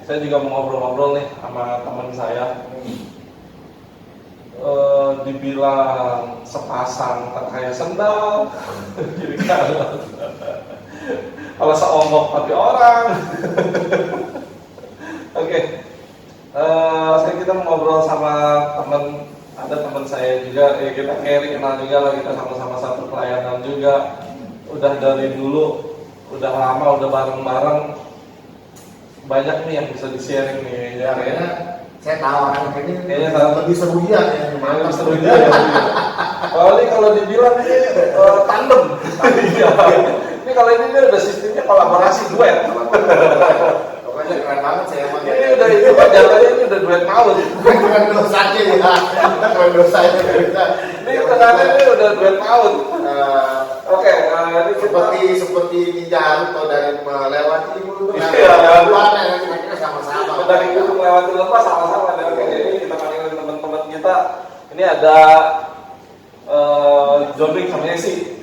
Saya juga mau ngobrol-ngobrol nih sama teman saya. Dibilang sepasang tak kayak sendal, jadi kalau seonggok tapi orang. Oke. Kita mau ngobrol sama ada teman saya juga, kita kenal juga lah, kita sama-sama satu pelayanan juga, udah dari dulu, udah lama, udah bareng-bareng, banyak nih yang bisa di-sharing nih. Ya, kayaknya saya tahu kayaknya lebih seru dia ya, lebih seru dia ya. Kalau dibilang ini tandem. Iya. Ini kalau ini dia udah sistemnya kolaborasi duet. Pokoknya keren banget saya emang. Ini udah itu jatuhnya ini udah duet maut. Keren dosa aja ya. Keren dosa aja kita. Ini kenangannya udah duet maut. Oke, ini seperti Ninja Naruto dari melewati gunung. Iya, kita sama-sama. Dari gunung melewati lembah sama-sama. Oke, jadi kita panggilin teman-teman kita. Ini ada John Rick sama Yesi.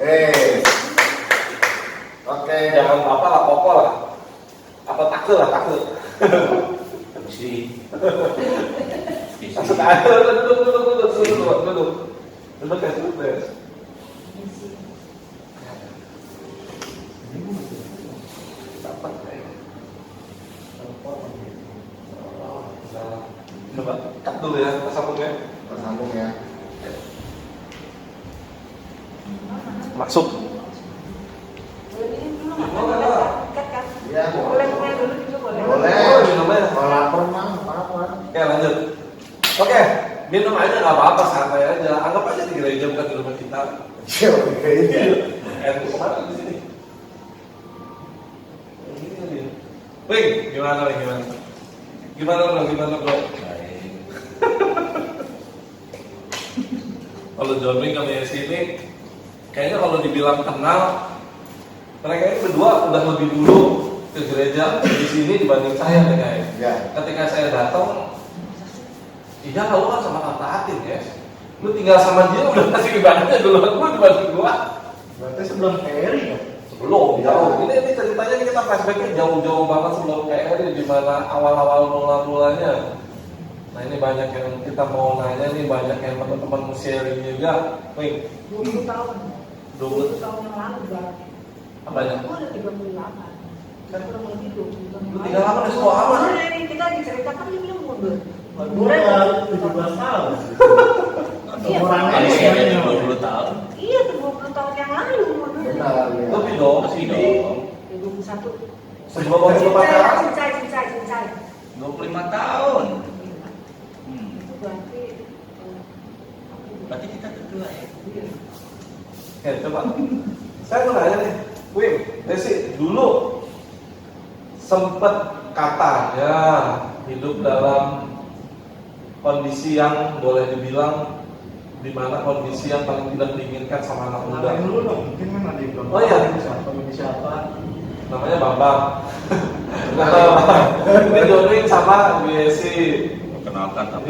Oke. Jangan apa lah, pokok lah. Apa takut lah, takut. Masuk aja, duduk ya, duduk. Coba cut dulu ya, tersambung ya. Masuk. Ya, boleh dulu juga boleh. Boleh. Kalau lapar mah apa-apa. Oke, lanjut. Oke, minum aja nggak apa-apa, santai aja. Anggap aja di gereja bukan di rumah kita. Air kemana di sini? Wing, gimana? Gimana bro? Kalau John Wing sama Yesi ini, kayaknya kalau dibilang kenal, mereka ini berdua udah lebih dulu ke gereja di sini dibanding saya nih guys. Ya. Ketika saya datang, iya lu kan sama Tante Atin ya. Lu tinggal sama dia udah kasih ibadahnya duluan gue dibanding gua. Berarti sebelum Eri ya? Sebelum jauh. Ini ceritanya kita flashbacknya jauh-jauh banget sebelum KRI, di mana awal-awal mula-mulanya. Nah ini banyak yang kita mau nanya nih, banyak yang teman-teman mau sharing juga. Wih, 20 tahun. 20 tahun yang lalu berarti. Banyak. Aku udah 38. Dan kurang lebih 20 tahun yang lalu. Udah lama nih sekolah lama. Ini kita diceritakan dia bilang mundur. Gue 17 tahun. Iya, Umurnya 20 tahun. Iya, 20 tahun yang lalu mundur. Benar ya. Lebih dong, Masih dong. 21. Sebelum waktu pacaran. Cincai. 25 tahun. Itu berarti Berarti kita berdua ya. iya. Ya coba. Saya mau nanya nih, Wim, Desi, dulu sempet katanya hidup dalam kondisi yang boleh dibilang di mana kondisi yang paling tidak diinginkan sama anak muda. Kenalin dulu dong, mungkin kan ada yang belum Oh iya. siapa. Namanya Bambang. Ini John Wing sama Yesi. Kenalkan apa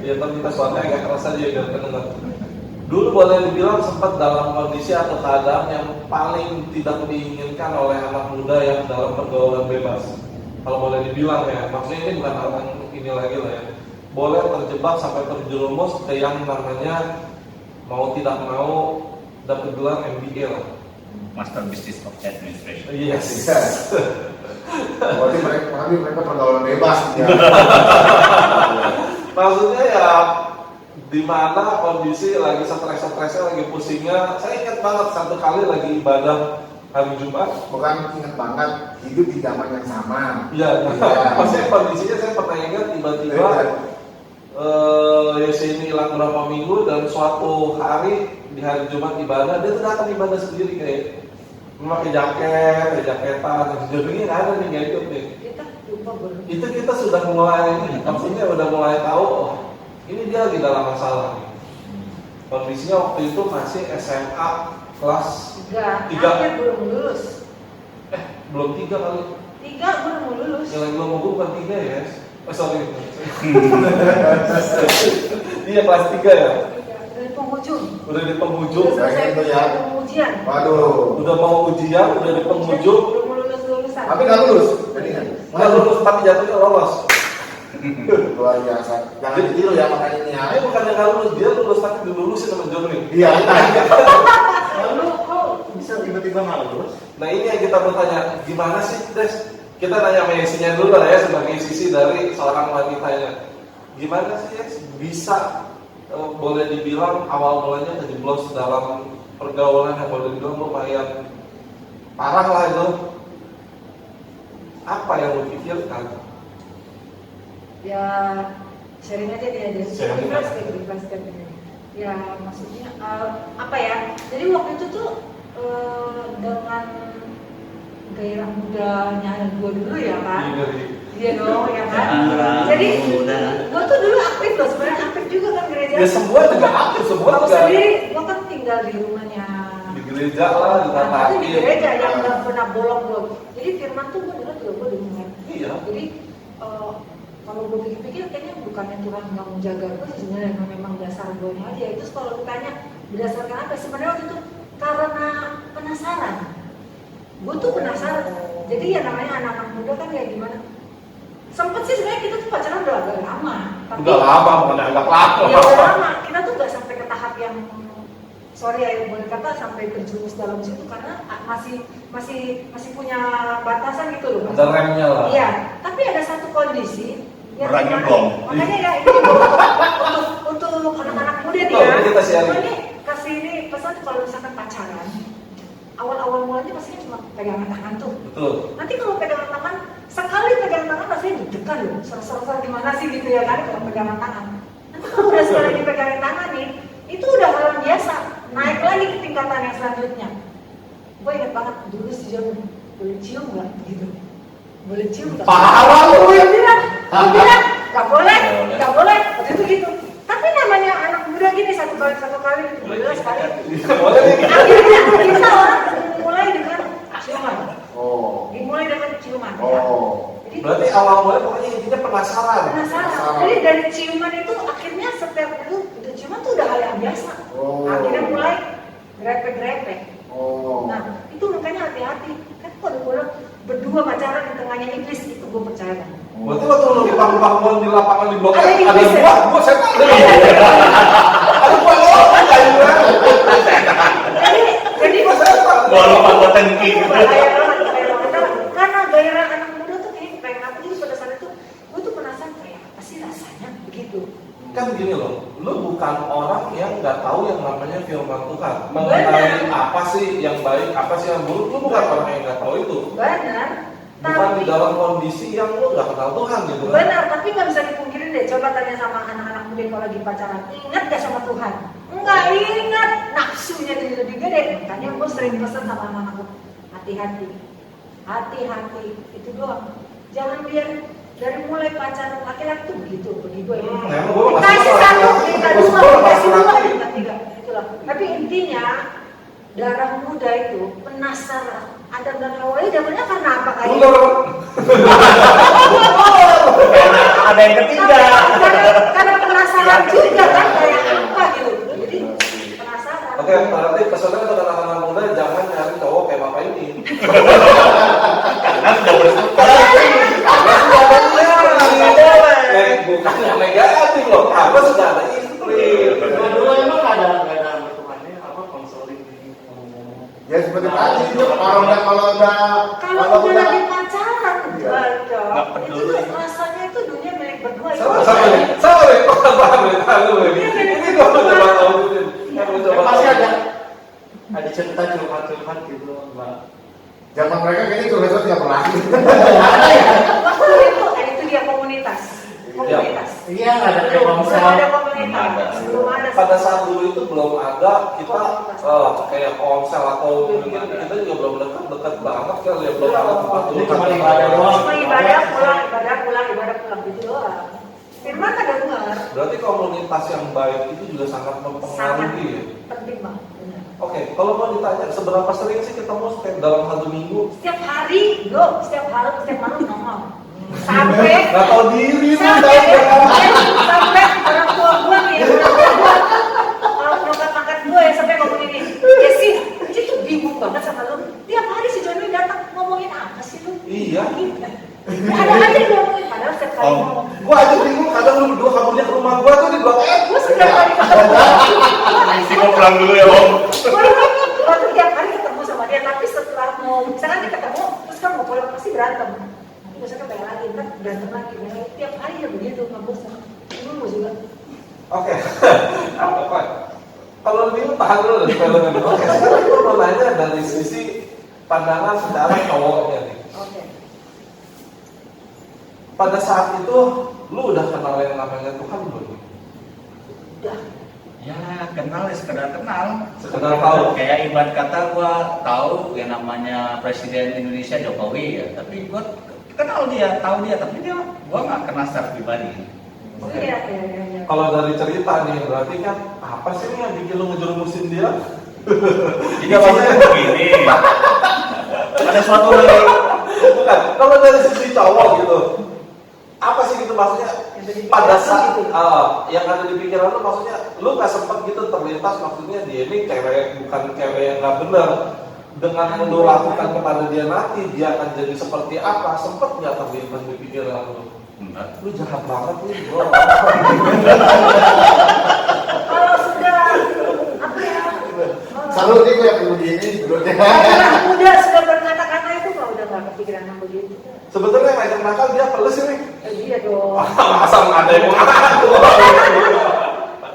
Ya tapi kita suaranya agak keras aja biar kedengar. Dulu boleh dibilang sempat dalam kondisi atau keadaan yang paling tidak diinginkan oleh anak muda yang dalam pergaulan bebas. Kalau boleh dibilang ya, maksudnya ini bukan hal yang ini lagi lah ya. Boleh terjebak sampai terjerumus ke yang namanya mau tidak mau dapat gelar MBA lah. Master Business of Administration. Yes. Berarti mereka pergaulan bebas ya. Maksudnya ya di mana kondisi lagi stres-stresnya, lagi pusingnya. Saya ingat banget satu kali lagi ibadah hari Jumat. Bukan ingat banget, hidup di zaman yang sama. Iya. Maksudnya kondisinya saya pernah ingat tiba-tiba Yesi ini hilang berapa minggu dan suatu hari di hari Jumat ibadah dia datang ibadah sendiri kayak memakai jaketan, sejauhnya nggak ada nih nggak ikut nih. Kita jumpa Itu kita sudah mulai, maksudnya udah mulai tahu, oh, ini dia lagi dalam masalah nih. Kondisinya waktu itu masih SMA kelas 3. Tiga. Akhir belum lulus. Belum 3 kali. 3 belum lulus. Yang lagi belum mau bukan 3 ya? Sorry. Iya kelas 3 ya. Dari penghujung. Udah di penghujung. Udah selesai itu ya. pengujian. Waduh. Udah mau ujian, udah di penghujung. Belum lulus susah. Tapi nggak lulus, jadi Nggak lulus tapi jatuhnya lolos. luar biasa. Jangan ditiru ya makanya ini ya. Ini bukan yang nggak lulus, dia lulus tapi dilulusin sama Johnny. Iya. Lalu kok bisa tiba-tiba nggak lulus? Nah ini yang kita bertanya, gimana sih Des? Kita nanya Mesinya dulu lah ya sebagai sisi dari seorang wanitanya. Gimana sih Des bisa boleh dibilang awal mulanya terjeblos dalam pergaulan yang boleh dibilang lumayan parah lah itu. Apa yang lu pikirkan? Ya sharing aja dia dari Sharing. ikhlas ya maksudnya apa ya, jadi waktu itu tuh dengan gairah mudanya gua dulu ya kan, iya dong ya kan, jadi gua tuh dulu aktif loh, sebenarnya aktif juga kan gereja. Ya semua juga aktif, semua Gua juga sendiri gua kan tinggal di rumahnya di gereja lah, di itu di gereja yang tempat. nggak pernah bolong. Jadi firman tuh gua dengar juga gua dengar. Iya. Jadi kalau gue pikir-pikir kayaknya bukannya Tuhan nggak mau jaga gue sih, sebenarnya memang dasar gue aja. Itu kalau ditanya berdasarkan apa? Sebenarnya waktu itu karena penasaran. Gue tuh penasaran. Jadi ya namanya anak-anak muda kan kayak gimana? Sempet sih sebenarnya kita tuh pacaran udah agak lama. Tapi Udah lama, bukan agak lama. ya udah lama. Kita tuh nggak sampai ke tahap yang sorry ya boleh kata sampai terjerumus dalam situ karena masih punya batasan gitu loh. Ada remnya lah. Iya, tapi ada satu kondisi yang Berani dimana- dong. Makanya ya ini untuk anak-anak muda nih Oh, ya. ini kita sharing. Ini kasih ini pesan kalau misalkan pacaran, awal-awal mulanya pastinya cuma pegangan tangan tuh. Betul. Nanti kalau pegangan tangan, sekali pegangan tangan rasanya deg-degan loh. Ser-ser gimana sih gitu ya kan kalau pegangan tangan. Nanti kalau udah sekali dipegangin tangan nih, itu udah hal yang biasa. Naik lagi ke tingkatan yang selanjutnya. Gue inget banget dulu si John, boleh cium nggak gitu? Boleh cium nggak? Parah lu Gue ya. bilang, nggak boleh, nggak boleh. Waktu itu gitu. Tapi namanya anak muda gini satu kali, 17 kali. Boleh nih. Akhirnya kita orang mulai dengan ciuman. Oh. Dimulai dengan ciuman. Ya. Oh. Jadi Berarti awal mulai pokoknya intinya penasaran. penasaran. Jadi dari ciuman itu akhirnya setiap itu ciuman tuh udah hal yang biasa. Oh. Akhirnya mulai grepe-grepe. Oh. Nah itu makanya hati-hati. Kan kalau dibilang berdua pacaran di tengahnya iblis itu gue percaya. Berarti waktu lu di panggung di lapangan di blok Ada ada iblis ya? gua saya tahu. Ada gua loh, kayak Jadi Walau anggota king. bahaya banget. Karena gairah anak muda tuh kayak pengen apa jadi pada saat itu gue tuh penasaran kayak apa sih rasanya begitu. kan gini loh, lu bukan orang yang nggak tahu yang namanya firman Tuhan mengenai apa sih yang baik, apa sih yang buruk. Lu bukan orang yang nggak tahu itu, Benar. bukan di Tapi dalam kondisi yang lu nggak kenal Tuhan gitu kan. benar, tapi nggak bisa dipungkiri deh. Coba tanya sama anak-anak muda kalau lagi pacaran, ingat gak sama Tuhan? Enggak ingat, nafsunya jadi lebih gede. Makanya gue sering pesan sama anak-anakku, hati-hati, hati-hati, itu doang. Jangan biar dari mulai pacaran laki-laki tuh begitu, bagi gue. Emang gua Dikasih masih satu, laki-laki. dikasih Gua dua, masih dikasih dua, laki-laki. dikasih tiga, itulah. Tapi intinya darah muda itu penasaran. Adam dan Hawa itu zamannya karena apa kayak? Bener. Ada yang ketiga. Karena penasaran juga kan kayak apa gitu. Jadi penasaran. Oke, berarti pesannya untuk anak-anak muda jangan nyari cowok kayak bapak ini. Karena sudah bersuka. Bukan yang negatif loh, apa sudah ada istri. Dulu emang ada hitungannya apa konseling Ya seperti tadi itu kalau udah Kalau udah lagi pacaran, Iya. baca. Nggak Itu peduli. tuh rasanya itu dunia milik berdua. itu Sama nih, paham nih, tahu nih. Ini gua mau coba tahu dulu. Aku coba pasti tahu. ada cerita curhat gitu mbak. zaman mereka kayaknya curhat nggak pernah. Waktu itu dia komunitas. Komunitas. Iya nggak ada Belum komsel. ada komunitas. Belum ada. Pada saat dulu itu belum ada kita kayak ponsel atau gimana, kita juga belum dekat banget kali ya, belum ada tempat Ini cuma ibadah doang. Cuma ibadah pulang gitu doang. Firman ada dengar. Berarti komunitas yang baik itu juga sangat Sangat mempengaruhi ya. penting banget. Benar. Oke, kalau mau ditanya seberapa sering sih ketemu setiap dalam satu minggu? Setiap hari, setiap malam ngomong. Sampai Gak tau diri lu, sampai dah. orang tua gue nih, orang angkat gue ya sampai ngomong ini. Ya sih, itu bingung banget sama lu. Tiap hari si Johnny datang ngomongin apa sih lu? Iya. Ada aja diomongin, padahal setiap kali ngomong. Gua aja bingung, kadang lu berdua kaburnya ke rumah gua tuh di Blok M. Gue setiap kali ketemu. Isi mau pulang dulu ya Om. Gue tuh tiap hari ketemu sama dia, tapi setelah mau, misalkan dia ketemu, terus kan mau pulang pasti berantem. Nanti misalkan pengen lagi, kan berantem lagi. Tiap hari ya begitu, nggak bosan. Dulu juga. Oke. Apa? Kalau lu bingung tahan dulu dari filmnya. Oke, sekarang gua mau nanya dari sisi pandangan secara cowoknya nih. Oke. Pada saat itu lu udah kenal yang namanya Tuhan belum? Udah. Ya kenal ya sekedar kenal. Sekedar tahu. Kayak ibarat kata gua tahu yang namanya Presiden Indonesia Jokowi ya, tapi gua kenal dia, tahu dia, tapi dia gua nggak kenal secara pribadi. Iya. Kalau dari cerita nih, berarti kan apa sih nih yang bikin lu ngejerumusin dia? Jadi maksudnya begini. Ada suatu hari Bukan, kalau dari sisi cowok gitu, apa sih gitu maksudnya? Pada saat yang ada di pikiran lu, maksudnya lu nggak sempet gitu terlintas, maksudnya dia ini cewek, bukan cewek yang nggak benar. Dengan lu lakukan kepada dia nanti, dia akan jadi seperti apa? Sempet nggak terlintas di pikiran lu? enggak. Lu jahat banget nih, bro. Kalau sudah apa ya? Selalu dia kayak begini sebelumnya. Anak muda sudah berkata-kata itu kalau udah nggak kepikiran sama begitu. Sebetulnya yang ngajak nakal dia peles ini. Iya dong. Masa nggak ada yang mengaku?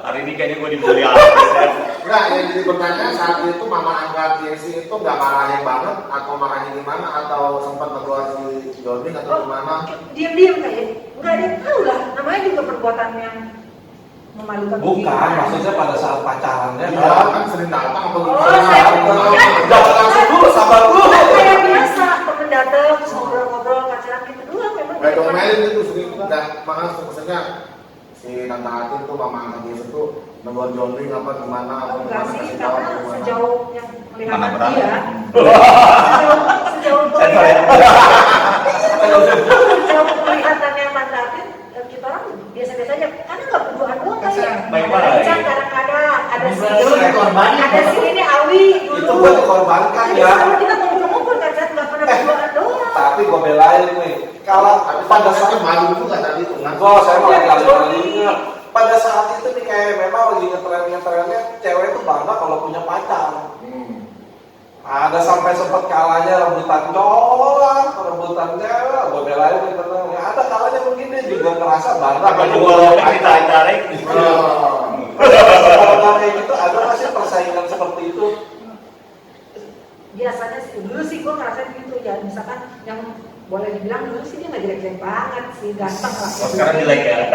Hari ini kayaknya gua dibully habis ya. Enggak, yang jadi pertanyaan saat itu mama angkat Jesse itu nggak marahin banget atau marahnya gimana atau sempat negor si Jody atau gimana? Diam-diam kayak nggak ada yang tahu lah. Namanya juga perbuatan yang memalukan. Bukan, maksudnya pada saat pacarannya. Iya kan sering datang atau Jangan langsung dulu, sabar dulu. Kayak biasa, temen datang terus ngobrol-ngobrol pacaran gitu doang memang. kayak domelin itu sering nggak malah maksudnya si Tante Atin tuh mama angkat Jesse tuh negor Jody apa gimana atau Enggak gimana sih, kasih tahu karena atau gimana? sejauh yang Mana kelihatan berani? dia, sejauh kelihatannya mandatin, kita orang biasa-biasa aja. Karena nggak berduaan doang kali ya. Baik-baik. Ada Richard kadang-kadang, ada si Itu dikorbanin. ada si ini Awi dulu. Itu gua dikorbankan Jadi ya. selalu kita ngumpul-ngumpul kan, Chat, nggak pernah berduaan doang. Tapi gue belain nih. Kalau Tapi pada pada saat saat malu juga tadi tuh kan. Gua saya mau kali-kalinya. Pada saat itu nih kayak memang lagi ngetren-ngetrennya cewek itu bangga kalau punya pacar. Ada sampai sempat kalanya rebutan cowok, rebutan cewek, gue belain nih tenang. Ya ada kalanya mungkin dia juga ngerasa bangga Apa kalau juga punya lo pacar. ditarik-tarik. Kalau kayak gitu ada nggak sih persaingan seperti itu? Biasanya sih, dulu sih gue ngerasain gitu ya. Misalkan yang boleh dibilang dulu sih dia nggak jelek-jelek banget sih, ganteng lah. Oh, sekarang jelek ya. Ya,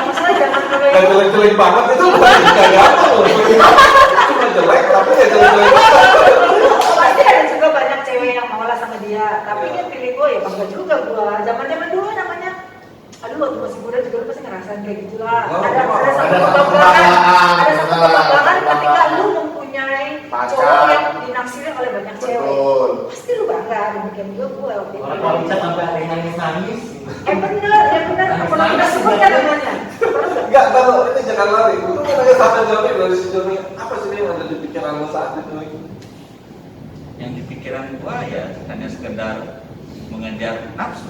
masalah jangan Gak jelek. jelek-jelek banget itu bukan gak ganteng loh. Cuma jelek tapi ya jelek-jelek banget. Pasti ada juga banyak cewek yang mau lah sama dia, tapi dia pilih gue ya bangga juga gue. Zaman-zaman dulu namanya, aduh waktu masih muda juga lu pasti ngerasain kayak gitulah. Oh, Ada ada satu satu kebanggaan, ada satu benar. kebanggaan ketika lu mempunyai Pacar. cowok yang dinaksiri oleh banyak cewek. Betul. Pasti lu bangga, demikian juga gue waktu itu. Orang kalau bisa sampai ada yang nangis-nangis. Bener, kalau kita sebutnya namanya. Enggak, kalau ini jangan lari. Gue mau nanya sama Joni dari si Joni. Apa sih yang ada di pikiran lo saat itu? Yang di pikiran gua ya hanya sekedar mengejar nafsu.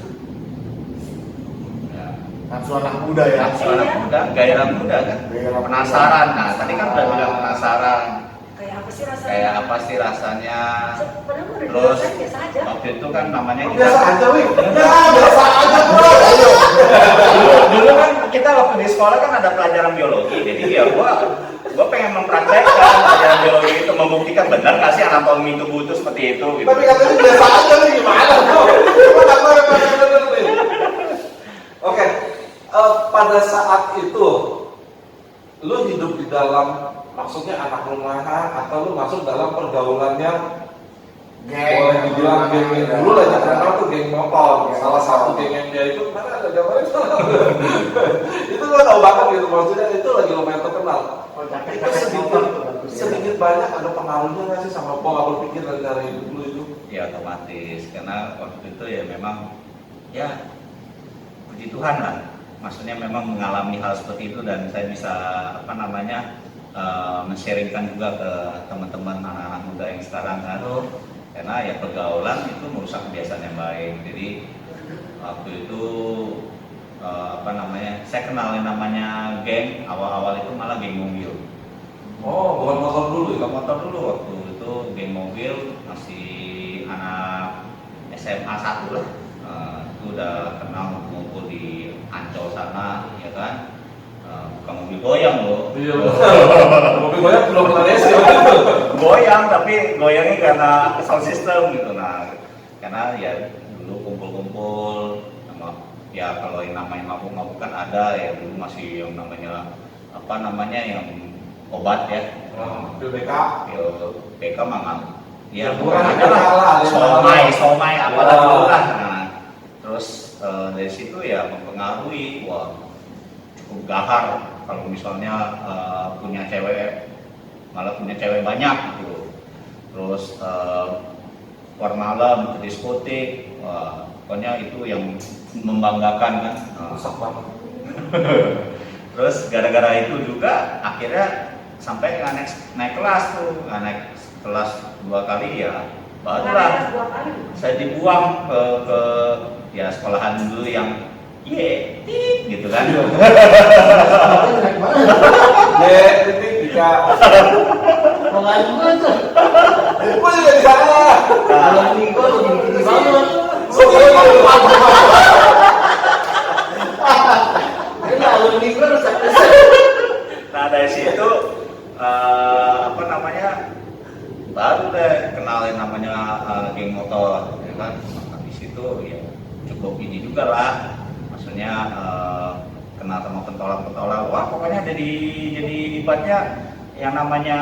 Ya, Nafsu anak muda ya. nafsu anak muda, gairah muda kan. Gairah muda. Penasaran. Nah, tadi kan udah bilang penasaran. Kayak apa sih rasanya? Kayak apa sih rasanya? Sebenarnya udah Terus dijelasin biasa aja. waktu itu kan namanya kita Biasa aja, Wih. Ya, biasa aja, bro. dulu kan kita waktu di sekolah kan ada pelajaran biologi. Jadi ya gua pengen mempraktekkan pelajaran biologi itu, membuktikan benar nggak sih anatomi tubuh itu seperti itu gitu. Tapi katanya biasa aja nih, gimana bro? Gua nggak tahu yang bener nih. Oke, pada saat itu lu hidup di dalam, maksudnya anak rumahan atau lu masuk dalam pergaulannya boleh dibilang geng dulu lah yang terkenal tuh geng motor. Salah satu geng yang dia itu mana ada gambarnya? Itu gua tahu banget gitu, maksudnya itu lagi lumayan terkenal. Itu sedikit banyak ada pengaruhnya nggak sih sama pola berpikir dari hidup lu itu? Ya otomatis karena waktu itu ya memang ya puji Tuhan lah. Maksudnya memang mengalami hal seperti itu dan saya bisa apa namanya men-sharingkan juga ke teman-teman anak-anak muda yang sekarang kan. karena ya pergaulan itu merusak kebiasaan yang baik. Jadi waktu itu saya kenalin namanya geng, awal-awal itu malah geng mobil. Oh, bukan motor dulu ya? Bukan motor dulu, waktu itu geng mobil masih anak SMA 1 lah. Itu udah kenal ngumpul di Ancol sana, ya kan. Bukan mobil goyang loh. Iya. Mobil goyang belum pernah desi. Goyang, tapi goyangnya karena sound system gitu. Nah, karena ya dulu kumpul-kumpul sama ya kalau yang namanya mabuk-mabuk kan ada ya, dulu masih yang namanya yang obat ya. BBK. Ya, BK mah ya bukan ada lah, somai apalah dulu lah. Nah, terus dari situ ya mempengaruhi, wah cukup gahar kalau misalnya punya cewek, malah punya cewek banyak gitu. Terus keluar malam ke diskotik, wah pokoknya itu yang membanggakan kan. Rusak banget. Terus gara-gara itu juga akhirnya sampai naik kelas tuh, naik kelas 2 kali ya barulah saya dibuang ke ya sekolahan dulu yang gitu kan. Titik jika Pengaruh gue tuh. gue juga di sana. Kalau Niko gini-gini banget. Kalau Niko rusak-rusak. Nah dari situ baru deh kenalin namanya geng motor, ya kan. Nah, di situ ya cukup ini juga lah, maksudnya kenal sama pentolan-pentolan. Wah pokoknya jadi ibaratnya yang namanya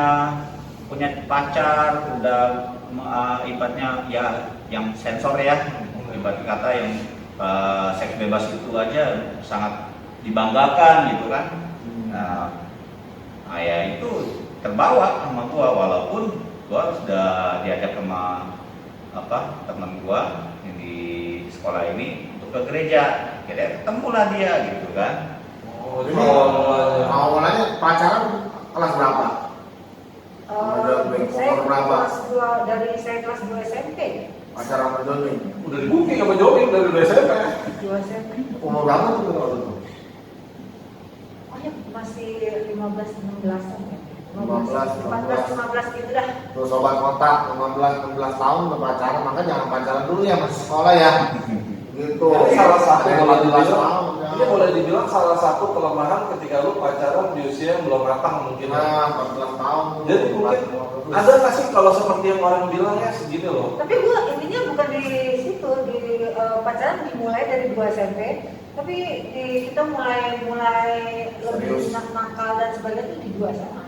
punya pacar udah ibaratnya ya yang sensor ya, ibarat kata yang seks bebas itu aja sangat dibanggakan gitu kan. Nah ya itu terbawa sama gua, walaupun gua sudah diajak sama teman gua yang di sekolah ini untuk ke gereja, akhirnya ketemulah dia gitu kan. Oh, jadi awalnya pacaran kelas berapa? Saya kelas 2 SMP. Pacaran sama Joni? udah di booking sama Jogging dari SMP. 2 SMP. Umur berapa tuh waktu itu? Oh ya, masih 15-16an ya. 15 gitu dah. Terus sobat kontak 15-16 tahun udah pacaran, maka jangan pacaran dulu ya, masih sekolah ya. Gitu. Jadi salah satu Kayak boleh 15 dibilang, tahun, ini ya. boleh dibilang salah satu kelemahan ketika lu pacaran di usia yang belum matang mungkin. Nah, 14 tahun. Jadi mungkin ada nggak sih kalau seperti yang orang bilang ya segini loh. Tapi gua intinya bukan di situ, di pacaran dimulai dari 2 SMP. Tapi kita mulai lebih nakal dan sebagainya itu di 2 SMA.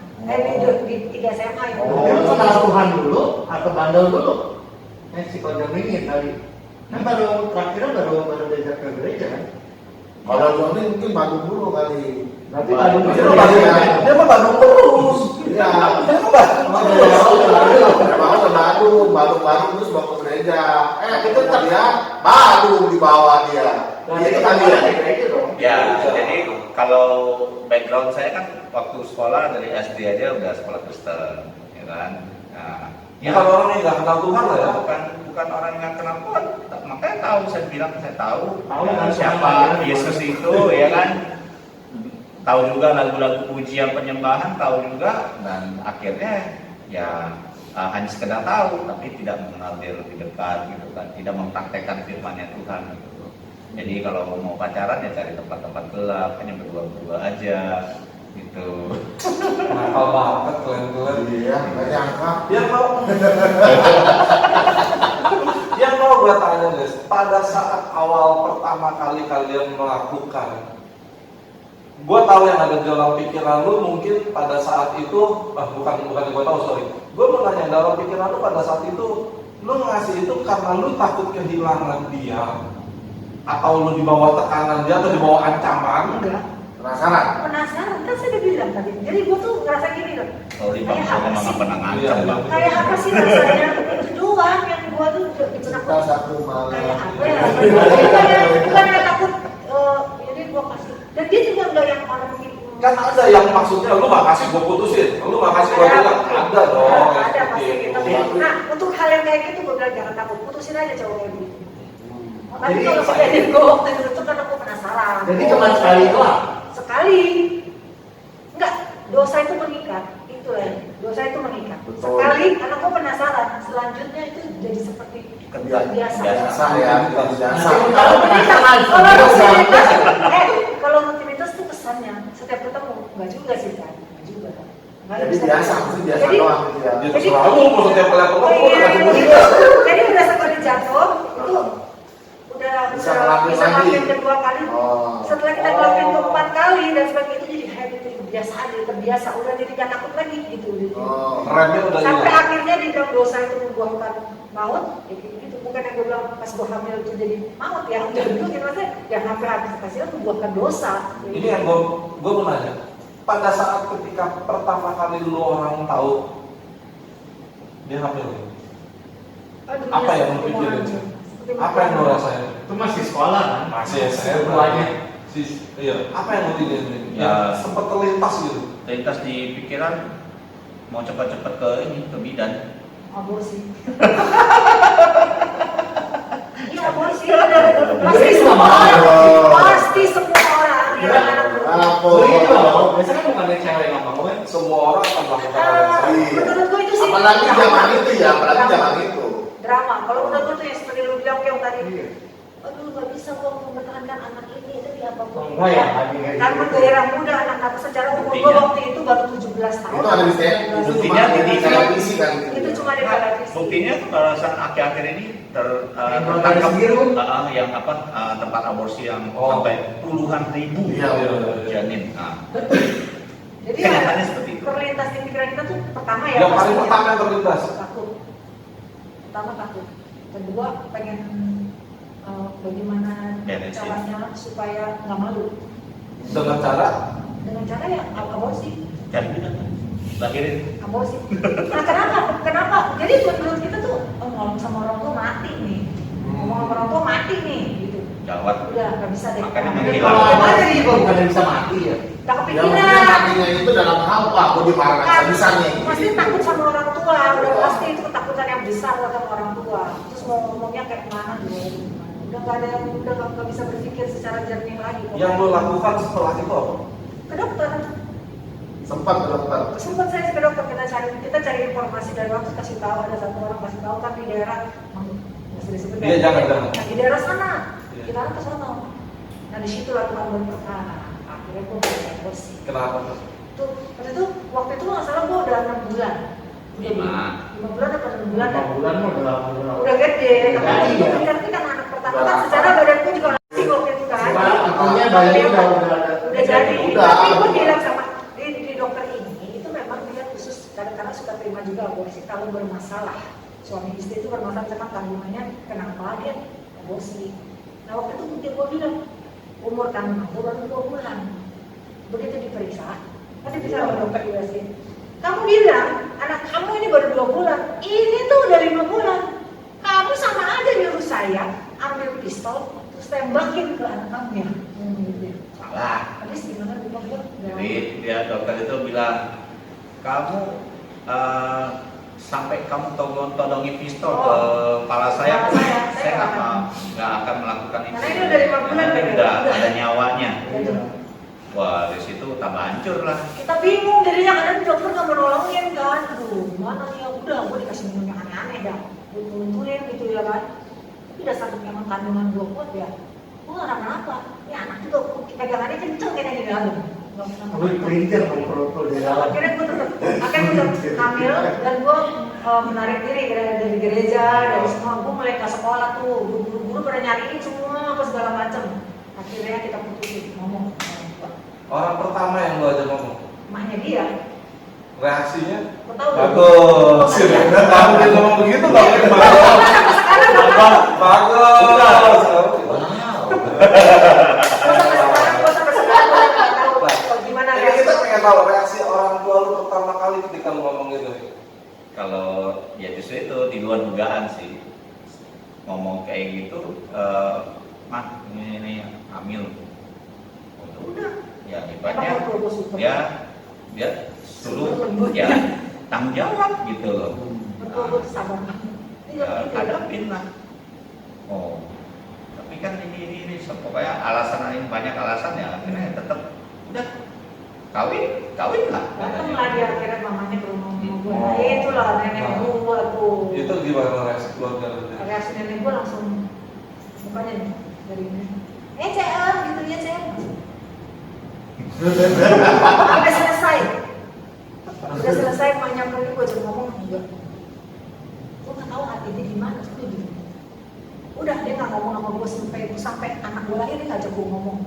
Di 3 SMA itu. Lu kenal Tuhan dulu atau bandel dulu? Si Kojamingin tadi. Kan baru diajak ke gereja kan? Kalau Joni mungkin Bandung dulu kali. Berarti Bandung Dia dulu. mah Bandung, dia mah Bandung terus. Iya. Dia mah Bandung. Bandung terus bawa ke gereja. Itu kan dia baru dibawa dia. Itu kan dia. Ya jadi kalau background saya kan waktu sekolah dari SD aja udah sekolah Kristen, ya kan. Nah, Bukan orang yang nggak kenal Tuhan lah ya. bukan orang yang kenal Tuhan, makanya tahu, saya bilang saya tahu Tahu kan siapa siapa Yesus itu, ya kan. Tahu juga lagu-lagu pujian penyembahan, tahu juga, dan akhirnya ya hanya sekedar tahu, tapi tidak mengenal dia lebih dekat gitu kan, tidak mempraktekkan firman-Nya Tuhan gitu. Jadi kalau mau pacaran ya cari tempat-tempat gelap, hanya berdua-berdua aja gitu. Nakal banget kalian. Iya, nggak nyangka. Yang mau gue tanya guys, pada saat awal pertama kali kalian melakukan, gue tahu yang ada di dalam pikiran lu mungkin pada saat itu, bukan gue tahu, sorry. Gue mau nanya, dalam pikiran lu pada saat itu, lu ngasih itu karena lu takut kehilangan dia, atau lu dibawa tekanan dia, atau dibawa ancaman? Enggak. Penasaran? Penasaran, kan saya udah bilang tadi. Jadi gua tuh ngerasa gini loh. Kalau di bang Kayak apa memang sih? pernah ngancam Iya. bang. Kayak apa sih rasanya? Itu doang yang gua tuh di benak Kita gua. satu malam. Kayak apa ya? Bukannya takut ini gua kasih. Dan dia juga enggak yang orang gitu. Kan ada yang maksudnya lu gak kasih gue putusin, lu gak kasih gue bilang, ada dong. Ada pasti gitu. Nah, untuk hal hal yang kayak gitu gue bilang jangan takut, putusin aja cowok kayak begitu. Tapi Jadi, kalau kejadian gue waktu itu kan aku penasaran. Jadi cuma sekali doang. Sekali. Enggak, dosa itu mengikat. Itu lah, dosa itu mengikat. Betul. Sekali, karena gue penasaran. Selanjutnya itu jadi seperti biasa. Biasa ya, biasa. Kalau penasaran, rutinitas, kalau rutinitas itu kesannya setiap ketemu enggak juga sih kan, enggak juga. Nggak Jadi bisa. biasa, maksudnya biasa Jadi- doang gitu ya. Ya terserah lu, mau setiap kali aku Oh ngomong, iya, udah kasih itu. rutinitas. Jadi udah sekali jatuh itu udah Bisa ngelakuin lagi. ngelakuin kedua kali. Oh. Setelah kita ngelakuin keempat kali dan sebagainya itu jadi habit, jadi kebiasaan, jadi terbiasa, udah jadi gak takut lagi gitu. Oh. Remnya udah Sampai hilang. akhirnya di dalam dosa itu membuahkan maut, ya gitu. Bukan yang gue bilang pas gue hamil itu jadi maut ya, udah dulu gitu maksudnya, ya hampir habis hasilnya membuahkan dosa. Ini yang gue mau nanya. Pada saat ketika pertama kali lu orang tahu dia hamil, Aduh, apa ya, yang lu seperti pikirin? orang, seperti Apa yang lu orang. rasain? Itu masih sekolah kan? Masih SMA. Semuanya. Iya. Apa yang lu pikirin? Ya. Ya, sempat terlintas gitu. Terlintas di pikiran mau cepat-cepat ke bidan. Aborsi. Iya aborsi. Pasti Jadi semua sama orang. orang. Pasti semua orang. Iya. Bilang anak lu. Apa? Oh itu loh, biasanya bukan ada cewek yang mau kan? Semua orang akan melakukan hal yang sama. Iya. Menurut gue itu sih. Apalagi drama. zaman itu ya, apalagi Drama. zaman itu. Drama. Kalau menurut gue tuh yang seperti lu bilang yang tadi. Iya. Aduh nggak bisa kok mempertahankan anak ini tapi apapun. Oh, enggak ya, tadi kayak Kan gitu. bergairah muda anak secara umur gue Buktinya. waktu itu baru 17 tahun. Itu ada di itu Buktinya cuma di di televisi kan. Itu cuma di televisi. Buktinya pada saat akhir-akhir ini Yang tertangkap biru. yang tempat aborsi yang Oh. sampai puluhan ribu Iya, janin. Nah, Jadi kenyataannya ya, seperti itu. terlintas di pikiran kita tuh pertama ya. Yang paling pastinya pertama yang terlintas. takut. Pertama takut. Kedua pengen bagaimana Beresin. caranya supaya nggak malu. Dengan cara Dengan cara ya aborsi. Cari bidan, lahirin. Aborsi. Nah kenapa? Kenapa? Jadi menurut kita tuh ngomong sama orang tua mati nih. Ngomong sama orang tua mati nih gitu. Gawat. Udah nggak bisa deh. Makanya Nah, menghilang. Kalau gimana apa nih? sih kok bukan yang bisa mati ya? Udah Ya kepikiran. maksudnya matinya itu dalam hal wah aku dimarahin Kan, habis-habisannya. pasti takut sama orang tua, udah pasti itu ketakutan yang besar sama orang tua. Terus mau ngomongnya kayak mana gitu. Udah nggak ada yang udah nggak bisa berpikir secara jernih lagi. yang lu lakukan setelah itu apa? Ke dokter. Sempat ke dokter. Sempat saya ke dokter kita cari informasi dari waktu kasih tahu ada satu orang kasih tahu kan di daerah nggak usah disebut Iya, jangan. Nah, di daerah sana Iya. kita ke sana. Nah di situ lah Tuhan berperkara. Akhirnya gue bisa aborsi. Kenapa? Tuh waktu itu nggak salah gue udah 6 bulan. Udah 5 bulan atau 6 bulan ya? 5 bulan Udah gede, tapi Jadi, itu ya. kan kan anak pertama kan secara badanku juga masih waktu itu kan. Artinya bayi udah ada. Udah jadi. Udah. Tapi gue bilang sama di dokter ini itu memang dia khusus kadang-kadang suka terima juga aborsi kalau bermasalah. Suami istri itu bermasalah sama kandungannya kenapa dia aborsi. Nah waktu itu mungkin gue bilang umur kandungan itu baru 2 bulan. Begitu diperiksa, kan diperiksa sama dokter juga sih. Kamu bilang anak kamu ini baru 2 bulan, ini tuh udah 5 bulan. Kamu sama aja nyuruh saya ambil pistol terus tembakin ke anak kamu ya. Gitu. Salah. Habis gimana gue bilang? Jadi dia dokter itu bilang, kamu sampai kamu todongi pistol ke kepala saya, saya nggak akan melakukan itu. Karena ini udah 5 bulan. Karena ini udah Udah. ada nyawanya. Gitu. Wah, dari situ tambah hancur lah. Kita bingung jadinya karena dokter nggak menolongin kan. Aduh gimana nih ya udah gue dikasih minum yang aneh-aneh dah. Gue turun-turunin gitu ya kan. Tapi udah satu memang kandungan gue kuat ya. Gue nggak kenapa. Ini anak juga pegangannya kenceng kayaknya di dalam. Nggak pernah Gue pelintir perut di dalam. akhirnya gue tetap hamil dan gue menarik diri dari gereja dari semua. Gue mulai ke sekolah tuh guru-guru pada nyariin semua apa segala macam. Akhirnya kita putusin ngomong. Orang pertama yang lu ajak ngomong, Emaknya dia. reaksinya Gue tahu. bagus. Kamu dia ngomong begitu bagus. Gimana Jadi kita pengen tahu reaksi orang tua lu pertama kali ketika lu ngomong gitu. Kalau ya justru itu di luar dugaan sih. Ngomong kayak gitu, mah ini hamil. Udah. Ya Emang hebatnya gue super. dia suruh ya tanggung jawab gitu loh. Betul sabar. ya hadapin lah. Oh, tapi kan ini pokoknya alasan ini banyak alasan ya, akhirnya tetap udah kawin lah. Datang lah dia akhirnya mamanya ke rumah gue. Oh. Nah, itulah nenek gue tuh. Itu gimana reaksi keluarga lu? Reaksi nenek gue langsung mukanya nih dari ini. CM gitu ya CM. Udah selesai. Udah selesai emaknya pergi gue cuma ngomong enggak. Gue nggak tahu hati dia gimana tuh gitu. Udah dia nggak ngomong sama gue sampai anak gue lahir dia ngajak gue ngomong.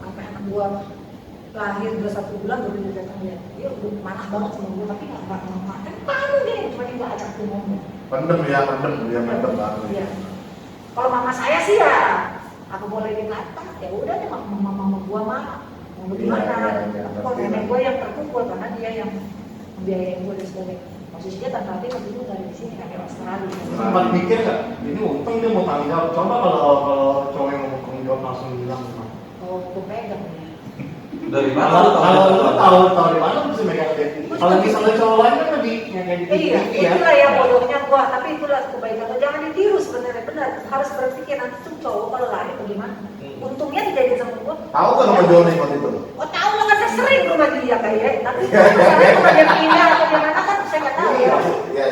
Sampai anak gue lahir 21 bulan baru dia datang lihat. Dia udah marah banget sama gue tapi nggak marah. Kan malu deh cuma dia ajak gue ngomong. Pendem banget. Iya. Kalau mama saya sih ya aku boleh dikata ya udah deh mama gua mah mau bagaimana. Kalau nenek gua yang terpukul karena dia yang membiayai gua dan sebagainya. Posisinya tante Ati waktu itu dari di sini kakek Australia. Sempat mikir nggak? Ini untung dia mau tanggung jawab. Coba kalau cowok yang mau tanggung jawab langsung bilang. Oh, gua pegang ya. Dari mana lu Kalau lu tahu? tahu di mana bisa megang dia. Kalau misalnya cowok lain kan lebih yang kayak gitu. Iya, itulah ya bodohnya gua. Tapi itulah kebaikan gua. Jangan ditiru sebenarnya benar. Harus berpikir nanti tuh cowok kalau lari bagaimana. Untungnya dijadiin sama gua. Tahu kan sama Joni waktu itu? Oh tahu lah kan saya sering rumah dia kayak. Tapi masalahnya kalau dia pindah atau dia mana kan saya nggak tahu ya. Iya.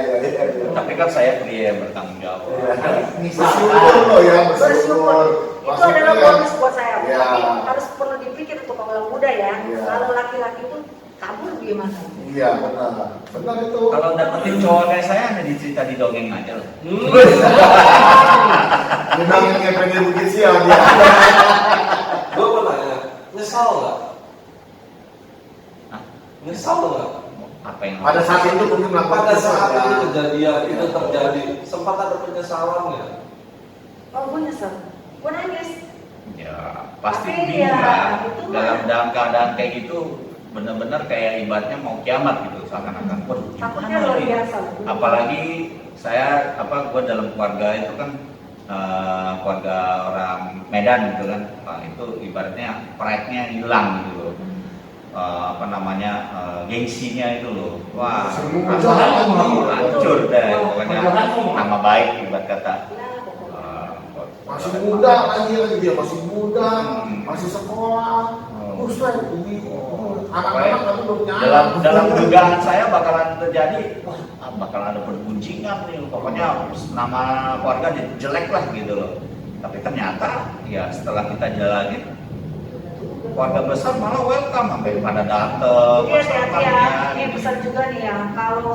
Tapi kan saya pria yang bertanggung jawab. Bersyukur loh ya, Bersyukur. Itu adalah bonus buat saya. Ya. Tapi harus perlu dipikir untuk orang muda ya. Ya. Kalau laki-laki itu kabur gimana? Iya benar itu. Kalau dapetin cowok kayak saya hanya dicerita di dongeng aja lah. Memang yang kayak pengen bukit sial dia. Gue mau nanya, nyesal nggak? Hah? Nyesal nggak? Apa yang Pada saat itu mungkin melakukan Pada saat kesalahan. itu kejadian itu terjadi, sempat ada penyesalan nggak? Oh gue nyesel. Gue nangis. ya pasti Tapi bingung ya, lah. itu Dalam keadaan kayak gitu benar-benar kayak ibaratnya mau kiamat gitu seakan-akan. Waduh, Takutnya gimana luar nih? biasa. Apalagi saya gue dalam keluarga itu kan keluarga orang Medan gitu kan. Nah, itu ibaratnya pride-nya hilang gitu loh. Gengsinya itu loh. Wah, Semua rasanya orang hancur deh pokoknya. Jangan ngomong. Nama baik ibarat kata. Ya pokoknya. Masih muda lagi dia masih muda, Hmm. masih sekolah. Oh. Ustaz, anak-anak tapi belum punya dalam dugaan saya bakalan terjadi bakalan ada perguncingan nih, pokoknya nama keluarga jelek lah gitu loh. Tapi ternyata ya setelah kita jalanin keluarga besar malah welcome sampai pada dateng. Jadi hati-hati ya. Ini gitu. pesan juga nih ya. Kalau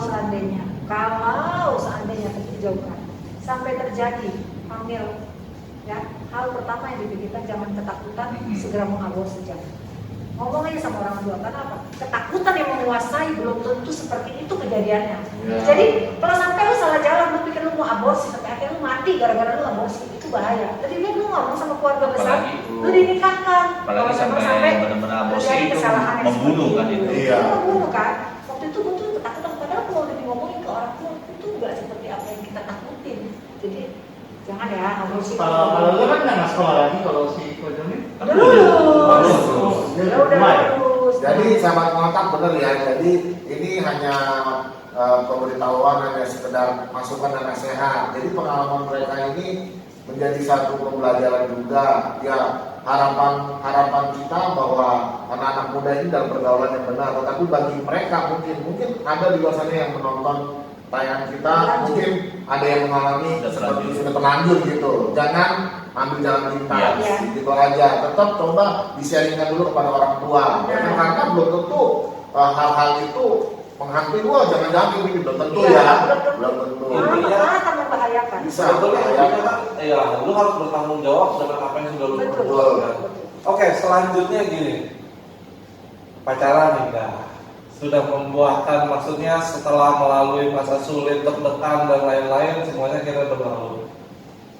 seandainya dijauhkan sampai terjadi hamil, ya hal pertama yang dipikirkan jangan ketakutan, segera mengaborsi jangan. Ngomong aja sama orang tua, karena apa? Ketakutan yang menguasai belum tentu seperti itu kejadiannya. Ya. Jadi kalau sampai lu salah jalan, lu pikir lu mau aborsi, sampai akhirnya lu mati gara-gara lu aborsi, itu bahaya. Jadi dia lu ngomong sama keluarga besar, Apalagi- lu dinikahkan. apalagi Kalau memang sampai benar-benar aborsi terjadi itu kesalahan yang membunuh seperti kan itu. Iya. Itu membunuh kan. Waktu itu gue tuh ketakutan, padahal kalau udah ngomongin ke orang tua itu nggak seperti apa yang kita takutin. Jadi jangan ya aborsi. Kalau lu kan nggak sekolah lagi kalau si Kojon ini. Udah lulus. Lulus. Ya udah lulus. Jadi sahabat kontak benar ya. Jadi ini hanya pemberitahuan, hanya sekedar masukan dan nasihat. Jadi pengalaman mereka ini menjadi satu pembelajaran juga. Ya harapan kita bahwa anak-anak muda ini dalam pergaulan yang benar. Tetapi bagi mereka mungkin ada di luar sana yang menonton tayangan kita, mungkin ada yang mengalami seperti sudah terlanjur gitu. Jangan ambil jalan pintas, Iya. gitu aja. Tetap coba di-sharingkan dulu kepada orang tua. Nah. Karena belum tentu hal-hal itu menghantui jangan-jangan ini belum tentu Iya, ya. belum tentu. Belum tentu. Malah akan membahayakan. Bisa. Sebetulnya intinya kan, ya lu harus bertanggung jawab dengan apa yang sudah lu Betul. perbuat kan. Oke, selanjutnya gini, pacaran nikah, sudah membuahkan, maksudnya setelah melalui masa sulit, tertekan dan lain-lain, semuanya kira berlalu.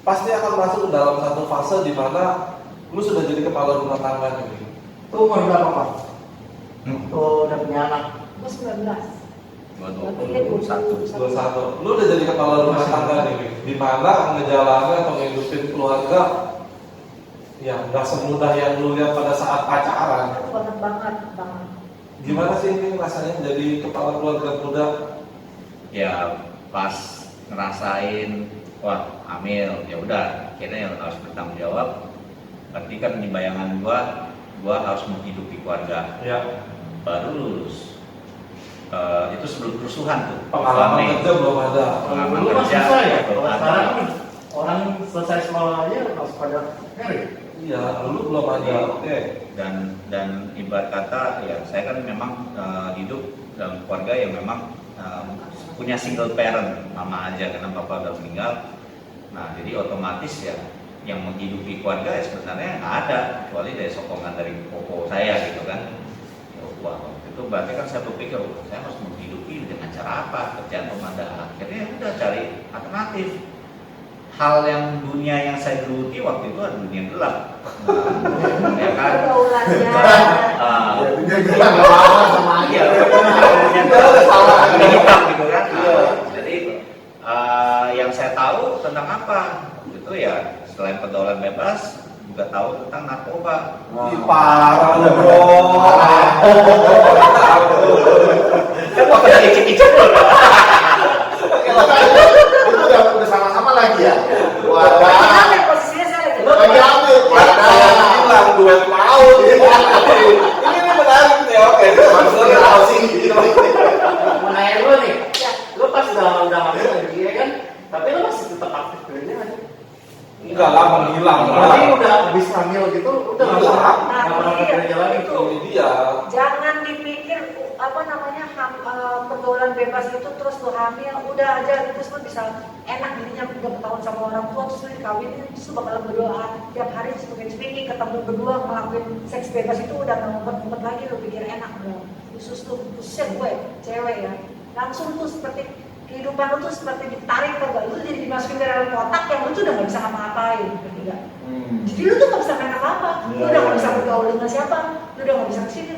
Pasti akan masuk ke dalam satu fase di mana lu sudah jadi kepala rumah tangga nih. Tuh umur berapa Pak? Tuh udah punya anak. Gue 19. 21. 21. Lu udah jadi kepala rumah tangga nih, di mana ngejalanin atau ngehidupin keluarga ya nggak semudah yang lu lihat pada saat pacaran. Itu banget. Gimana sih ini rasanya jadi kepala keluarga muda? Ya pas ngerasain wah hamil, ya udah akhirnya harus bertanggung jawab. Berarti kan di bayangan gua harus menghidupi keluarga. Ya. Baru lulus. Itu sebelum kerusuhan tuh. Pengalaman kerja belum ada. Pengalaman Dulu mah kerja susah ya. belum Kalau ada. sekarang kan orang selesai sekolah aja harus pada merit. Iya, dulu belum ada. Oke. Dan ibarat kata ya saya kan memang hidup dalam keluarga yang memang punya single parent, mama aja karena papa udah meninggal. Nah jadi otomatis ya yang menghidupi keluarga ya sebenarnya nggak ada kecuali dari sokongan dari koko saya gitu kan. Ya, wah itu berarti kan saya berpikir saya harus menghidupi dengan cara apa, kerjaan belum ada. Akhirnya udah cari alternatif. Hal yang dunia yang saya geluti waktu itu adalah dunia gelap. Nah, ya kan? Pergaulannya. Jadi dia bilang nggak apa sama aja. Dunia gelap, dunia hitam gitu kan. Jadi yang saya tahu tentang apa? Itu ya selain pergaulan bebas, juga tahu tentang narkoba. Ih, parah lu, bro. Kan mau kerja icip-icip loh. Itu udah sama-sama lagi ya. Lagi Wah, hamil posisinya saya lagi. lagi ambil. Bilang 2 tahun. Ini menarik nih, oke. Maksudnya tahu sih. Mau nanya lu nih, lu pas udah hamil lagi ya kan, tapi lu masih tetap aktif kerja nggak sih? Enggak lah, menghilang. Berarti udah habis hamil gitu, udah nggak Iya. pernah kerja lagi. Ini dia. Jangan dipikir pergaulan bebas itu terus lu hamil, udah aja terus lu bisa enak dirinya bertahun sama orang tua terus lu dikawinin terus lu bakalan berdoa tiap hari speaking ketemu berdua ngelakuin seks bebas itu udah nggak ngumpet-ngumpet lagi lu pikir enak dong. Khusus gue cewek ya langsung tuh seperti kehidupan lu tuh seperti ditarik lu jadi dimasukin ke dalam kotak yang lu tuh udah nggak bisa ngapa-ngapain ngerti nggak? Jadi lu tuh nggak bisa main apa-apa, lu udah nggak bisa bergaul dengan siapa, lu udah nggak bisa kesini,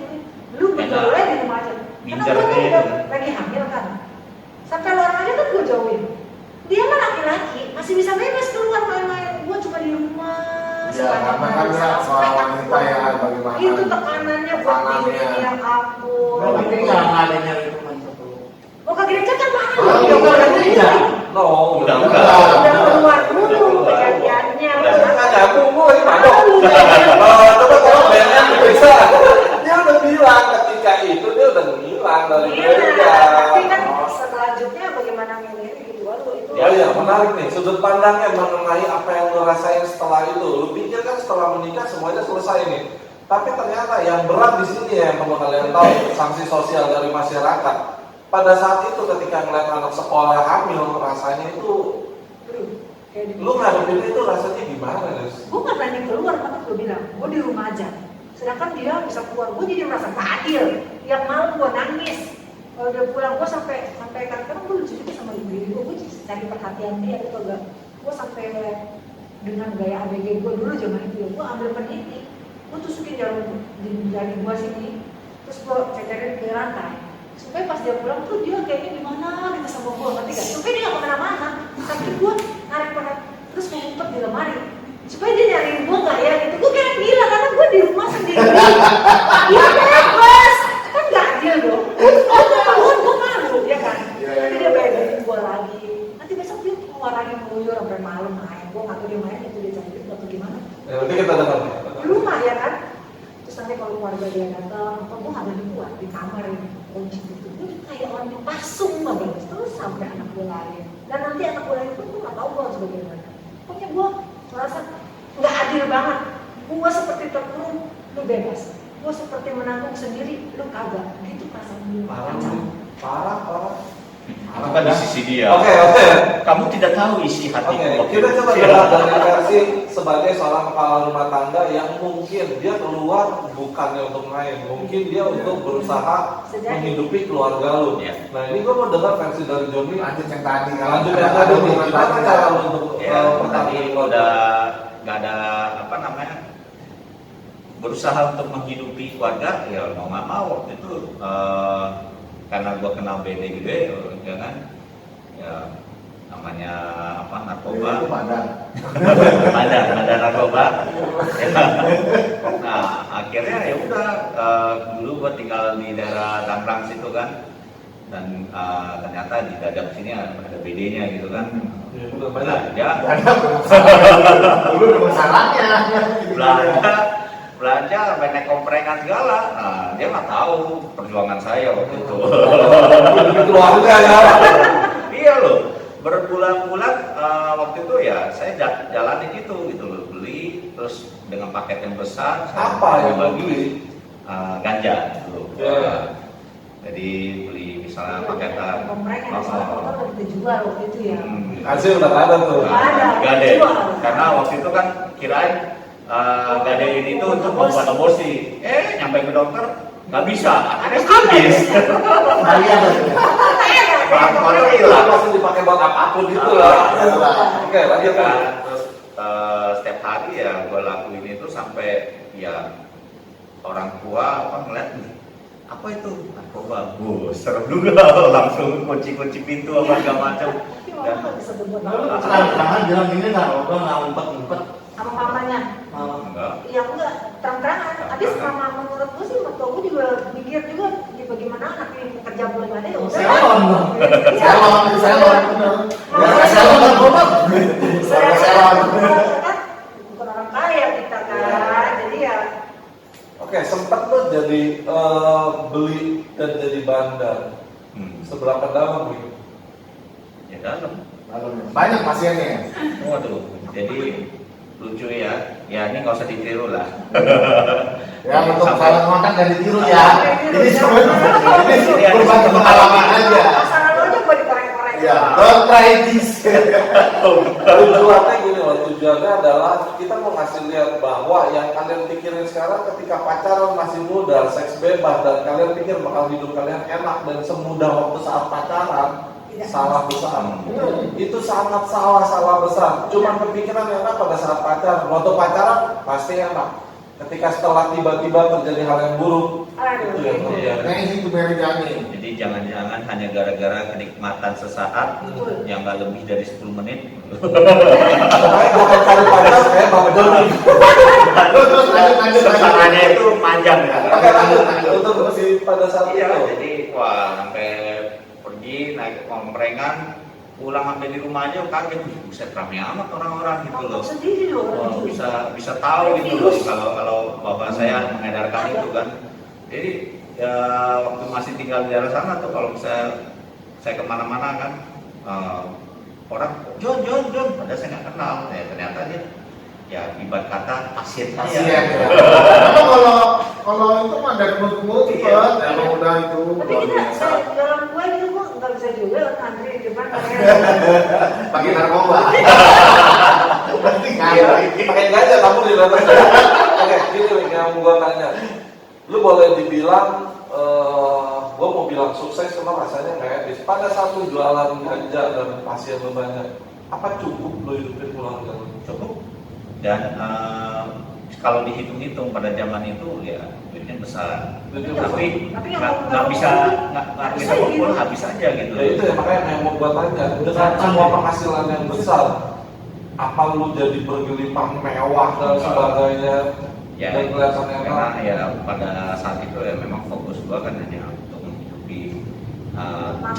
lu bergaul aja di rumah aja. Karena gue tuh udah lagi hamil kan, sampai luar aja kan gue jauhin. Dia mah laki-laki, masih bisa bebas keluar main-main. Gue cuma di rumah. Ya, karena kan dia seorang wanita ya, bagaimana? Itu tekanannya buat diri yang aku. Tapi nggak ada nyari teman satu. Mau ke gereja kan mahal. Oh, Udah udah ke gereja? No, Udah. keluar dulu perjanjiannya. Nggak nyambung, gue lagi mabok. Coba kalau BNN bisa. Dia udah bilang ketika itu dia udah ngilang dari Iya, gereja. tapi kan selanjutnya bagaimana milihnya gitu baru itu. Ya, ya, menarik nih. Sudut pandangnya mengenai apa yang lo rasain setelah itu. Lo pikir kan setelah menikah semuanya selesai nih. Tapi ternyata yang berat di sini ya, yang perlu kalian tahu, sanksi sosial dari masyarakat. Pada saat itu ketika ngeliat anak sekolah hamil, rasanya itu lu ngadepin itu rasanya gimana, guys? Gue nggak berani keluar, karena gue bilang, gue di rumah aja. Sedangkan dia bisa keluar, gue jadi merasa gak adil. Tiap malam gue nangis. Kalau dia pulang, gue sampai kadang-kadang gue lucu juga sama ibu gue cari perhatian dia gitu gak. Gue sampai dengan gaya ABG gue dulu zaman itu, gue ambil peniti, gue tusukin jarum di jari gue sini, terus gue cecerin ke lantai. Supaya pas dia pulang tuh dia kayaknya gimana gitu sama gue, ngerti gak? Supaya dia gak kemana-mana, tapi gue narik terus ngumpet di lemari supaya dia nyariin gue gak ya gitu. Gue kayak gila karena gue di rumah sendiri. Iya bebas, kan gak adil dong. Gue malu ya kan. Nanti dia bayarin gue lagi. Nanti besok dia keluar lagi ngeluyur sampai malam main. Gue nggak tahu dia main itu dia cari atau gimana. Ya, nanti kita dengar. Di rumah ya kan. Terus nanti kalau keluarga dia datang, apa gue nggak berani keluar di kamar ini kunci gitu. Gue kayak orang dipasung banget terus sampai anak gue lahir. Dan nanti anak gue lahir pun gue nggak tahu gue harus bagaimana. Pokoknya gue merasa nggak adil banget. Gue seperti terkurung, lu bebas. Gue seperti menanggung sendiri, lu kagak. Gitu perasaan gue. Parah. Itu kan di sisi dia. Oke. Kamu tidak tahu isi hatiku. Oke, kita coba dengar dari versi sebagai seorang kepala rumah tangga yang mungkin dia keluar bukannya untuk main, mungkin dia untuk berusaha menghidupi keluarga lu. Ya. Nah ini gue mau dengar versi dari Joni. Lanjut yang tadi kan. Lanjut yang tadi nih, gimana cara lu untuk Ya, tadi keluarga? udah nggak ada apa namanya berusaha untuk menghidupi keluarga, ya mau nggak mau waktu itu karena gua kenal BD gede, ya kan, ya namanya apa narkoba, Itu padang. ada narkoba. Ya. Nah akhirnya ya udah dulu gua tinggal di daerah Tangerang situ kan, dan ternyata di dadap sini ada BD-nya gitu kan. Iya, benar banyak. belanja Dulu ada masalahnya. belanja banyak komprengan segala. Nah, dia nggak tahu perjuangan saya waktu itu. Lebih keluarga ya. Iya loh, berbulan-bulan waktu itu ya saya jalanin itu gitu loh, beli terus dengan paket yang besar. Saya Apa yang lo bagi beli? ganja gitu. Ya. Jadi beli misalnya paketan. Komprek yang soal motor udah kita jual waktu itu ya. Hasil udah ada tuh. Ada. Gade. Jual. Karena waktu itu kan kirain gade ini tuh untuk membuat aborsi. Nyampe ke dokter nggak bisa, ada habis. Bahaya tuh. Motor Itu hilang. langsung dipakai buat apapun gitu lah. Oke, lanjut kan. Terus setiap hari ya gue lakuin itu sampai ya orang tua ngeliat nih, apa itu? Narkoba, serem juga langsung kunci pintu apa segala macam. Tapi mama nggak bisa berbuat Lalu apa-apa. terang-terangan bilang ini narkoba nggak ngumpet-ngumpet. Sama mamanya. Enggak. Ya enggak, terang-terangan. Habis mama menurut gue sih, mertua gue juga mikir juga bagaimana anak ini kerja boleh nggak ada ya udah. Salon dong. Salon, bener. Ya, salon narkoba. Salon. Kan bukan orang kaya kita kan, jadi ya Oke, sempat lo jadi beli dan jadi bandar. Seberapa dalam gitu? Ya dalam. Banyak pasiennya. Waduh, jadi lucu ya. Ya ini nggak usah ditiru lah. Ya untuk Sampai- salon makan dan ditiru ya. Ini semua ini Iya, berbagi pengalaman aja. masa lalu aja gue dikorek-korek. Ya, don't try this. Tujuannya gini loh, tujuannya adalah kita mau ngasih lihat bahwa yang kalian pikirin sekarang ketika pacaran masih muda, seks bebas, dan kalian pikir bakal hidup kalian enak dan semudah waktu saat pacaran, Tidak. salah besar. Itu sangat salah besar. Cuma kepikiran enak pada saat pacaran. Waktu pacaran pasti enak. Ketika setelah tiba-tiba terjadi hal yang buruk, itu Aduh, yang gitu. terjadi. Nah ini tuh Mary Jani. Jadi jangan-jangan hanya gara-gara kenikmatan sesaat Betul. yang nggak lebih dari 10 menit. Makanya jangan cari pacar kayak Bang Joni. Terus lanjut. Sesarannya itu panjang ya. Oke, lanjut. Untuk si pada saat Iya, itu. jadi wah sampai pergi naik komprengan, pulang sampai di rumah aja kaget, buset rame amat orang-orang gitu loh. Aku sendiri loh Wah, orang itu. bisa tahu gitu loh kalau bapak saya mengedarkan itu kan. Jadi ya waktu masih tinggal di daerah sana tuh kalau saya kemana-mana kan orang John, padahal saya nggak kenal, ya ternyata dia ya ibarat kata pasien Pasien saya. ya. Karena kalau itu mah dari kumul cepet, Iya. emang udah itu Tapi luar kita, biasa. saya dalam gue gitu, gue nggak bisa juga antri di depan kayak Pakai narkoba. Berarti Iya, ngantri. pakai ganja kamu di atas. Oke, gini Wik, yang gua tanya. Lu boleh dibilang, gua mau bilang sukses cuma rasanya nggak etis. Pada saat lu jualan ganja dan pasien lu banyak, apa cukup lu hidupin keluarga lu? Cukup. Dan kalau dihitung-hitung pada zaman itu ya duitnya besar. Duitnya Iya. Tapi Tapi nggak bisa bisa kumpul, gitu. habis aja gitu. Ya itu ya makanya yang mau gua tanya. Dengan semua penghasilan yang besar, apa lu jadi bergelimang mewah dan sebagainya? Ya, Dan kelihatannya karena enak? ya pada saat itu ya memang fokus gua kan hanya untuk menghidupi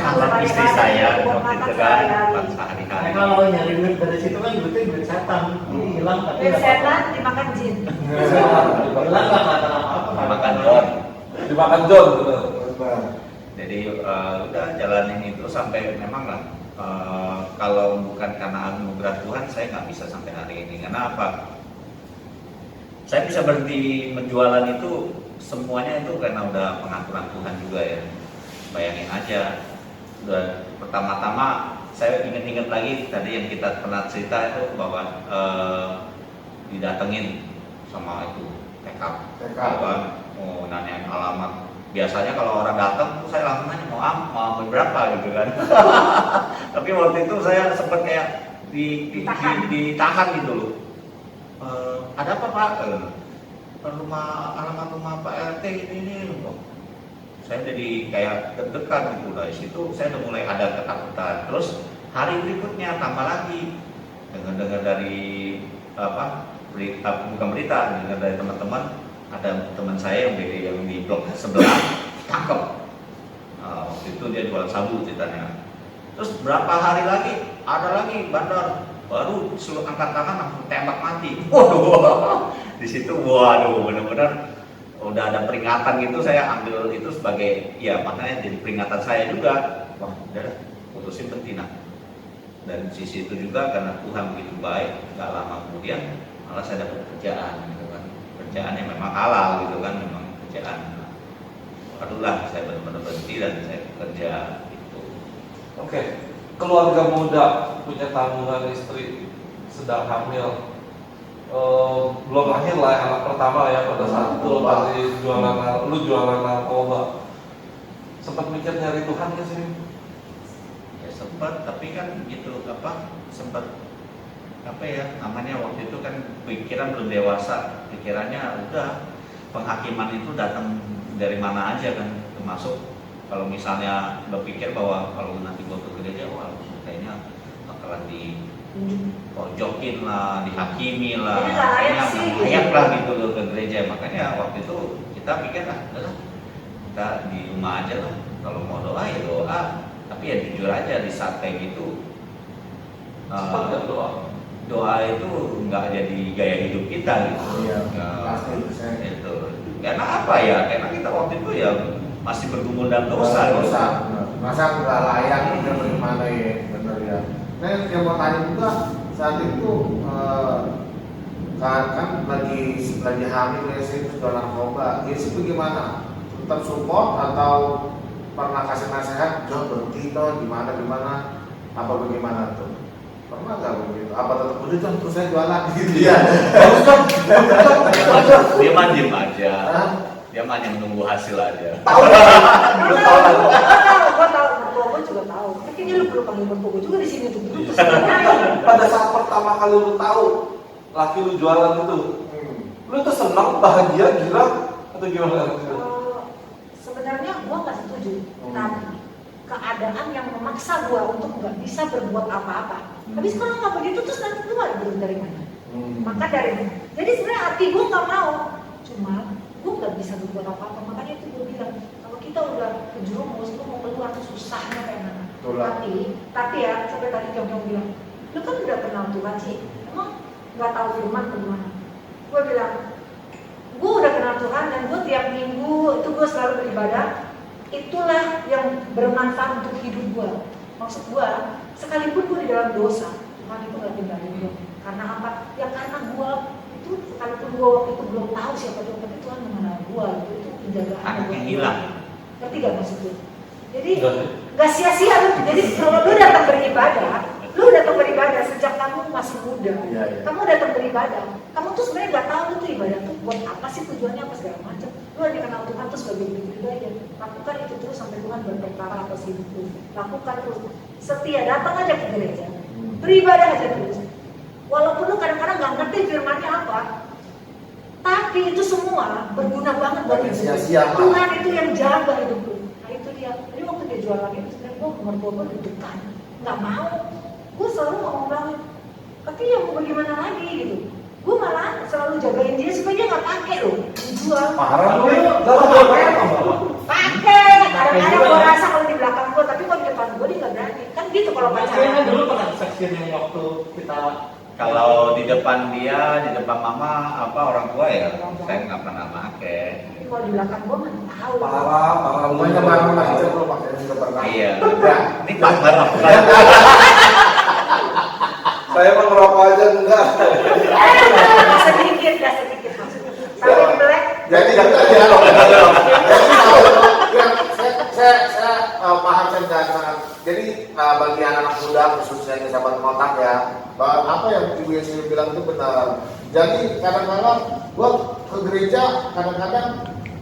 calon istri saya waktu itu kan sehari-hari. Nah, kalau nyari duit dari situ kan duitnya duit setan. Ini hilang tapi dan nggak setan apa-apa. dimakan jin. Hilang nggak kelihatan apa-apa. Makan John. Dimakan John, bener. Jadi udah jalanin itu sampai memang lah kalau bukan karena anugerah Tuhan saya nggak bisa sampai hari ini. Karena apa? Saya bisa berhenti menjualan itu semuanya itu karena udah pengaturan Tuhan juga ya. Bayangin aja. Dan pertama-tama saya ingat-ingat lagi tadi yang kita pernah cerita itu bahwa didatengin sama itu TK. Mau nanyain alamat. Biasanya kalau orang datang tuh saya langsung nanya mau berapa gitu kan. Tapi waktu itu saya sempat kayak ditahan gitu loh. Ada apa Pak? Alamat rumah Pak RT ini. Saya jadi kayak deg-degan gitu. Dari situ saya udah mulai ada ketakutan. Terus hari berikutnya tambah lagi dengar dari bukan berita, dengar dari teman-teman, ada teman saya yang di blok sebelah tangkap. Waktu itu dia jualan sabu ceritanya. Terus berapa hari lagi ada lagi bandar, baru disuruh angkat tangan langsung tembak mati. Waduh, di situ waduh benar-benar udah ada peringatan gitu, saya ambil itu sebagai ya makanya jadi peringatan saya juga. Wah, udah putusin betina. Dan sisi itu juga karena Tuhan begitu baik, nggak lama kemudian malah saya dapat kerjaan gitu kan, kerjaan yang memang halal gitu kan, memang kerjaan. Aduhlah, saya benar-benar berhenti dan saya kerja itu. Oke, keluarga muda punya tanggungan istri sedang hamil, belum lahir lah anak pertama ya pada saat itu lu jualan narkoba. Sempat mikir nyari Tuhan nggak sih? Ya sempat, tapi kan gitu sempat namanya waktu itu kan pikiran belum dewasa, pikirannya udah penghakiman itu datang dari mana aja kan, termasuk kalau misalnya berpikir bahwa kalau nanti gue ke gereja, wah kayaknya bakalan dipojokin lah, dihakimi lah, Jadi nggak layak kayaknya sih, nggak layak lah gitu loh ke gereja. Makanya waktu itu kita pikir udah kita di rumah aja lah, kalau mau doa ya doa, tapi ya jujur aja di saat kayak gitu Sempat nggak doa? doa itu nggak jadi gaya hidup kita gitu. Iya, Ya, pasti itu saya. itu karena apa ya, karena kita waktu itu ya masih bergumul dalam dosa gitu. Masa nggak layak itu bagaimana ya, bener ya. Nah yang mau tanya juga saat itu kan lagi hamil ya sih sudah narkoba. Jadi itu gimana? Tetap support atau pernah kasih nasihat, jangan berhenti toh gimana apa bagaimana tuh? Pernah nggak begitu? Apa tetap udah John terus saya jualan gitu ya? Dia manjim aja, Hah? dia hanya menunggu hasil aja. Gue tahu, mertua juga tahu. Tapi kayaknya lu perlu panggil mertua gue juga di sini tuh. Terus Pada saat pertama kali lu tahu laki lu jualan itu, lu tuh senang, bahagia, gila atau gimana? sebenarnya gue nggak setuju. Tapi keadaan yang memaksa gue untuk nggak bisa berbuat apa-apa. Tapi sekarang nggak begitu, terus nanti gue ada duit dari mana? Maka dari mana? Jadi sebenarnya hati gue nggak mau, cuma gue nggak bisa berbuat apa-apa. Makanya itu gue bilang, kalau kita udah kejerumus, lu mau keluar tuh susahnya kayak mana? Tapi ya sampai tadi Jong bilang, lu kan udah kenal Tuhan sih, emang nggak tahu firman atau gimana? Gue bilang, gue udah kenal Tuhan dan gue tiap minggu itu gue selalu beribadah. Itulah yang bermanfaat untuk hidup gue. Maksud gue, sekalipun gue di dalam dosa, Tuhan itu gak tinggalin gue. Karena apa? Ya karena gue itu sekalipun gue waktu itu belum tahu siapa Tuhan, tapi Tuhan mengenal gue. Itu penjagaan Anak gue. yang hilang. Ngerti gak maksud gue? Jadi gak sia-sia lu. Jadi kalau lu datang beribadah sejak kamu masih muda. Iya. Kamu datang beribadah. Kamu tuh sebenarnya gak tahu lu tuh ibadah tuh buat apa sih, tujuannya apa segala macam. Lu hanya kenal Tuhan tuh sebagai begitu aja. Lakukan itu terus sampai Tuhan berperkara atas hidupku. Lakukan terus. Setia, datang aja ke gereja. Beribadah aja terus. Walaupun lu kadang-kadang gak ngerti firmannya apa, tapi itu semua berguna banget buat hidup. Sia-sia, Pak. Tuhan itu yang jaga hidupku. Nah itu dia. Jadi waktu dia jualan itu sebenarnya gue mertua gue deg-degan, nggak mau. Gue selalu ngomong banget. Tapi ya mau bagaimana lagi gitu. Gue malah selalu jagain dia supaya dia nggak pakai loh, dijual. Parah lu, Pakai. Kadang-kadang gue rasa kalau di belakang gue, tapi kalau di depan gue dia nggak berani. Kan gitu kalau Kayaknya pacaran. dulu pernah saksian yang waktu kita Kalau di depan dia, di depan mama, orang tua ya, saya nggak pernah pakai. Tapi kalau di belakang gue nggak tahu. parah lu. Pokoknya baru masih coba pakai juga pernah. Iya, Ya. ini partner apa? Saya mah ngerokok aja enggak. Sedikit maksudnya. Sampai di black. Jadi kita saya paham saya sangat. Jadi bagi anak muda khususnya yang sahabat kotak ya, bahwa apa yang Ibu Yesi bilang itu benar. Jadi kadang-kadang gua ke gereja kadang-kadang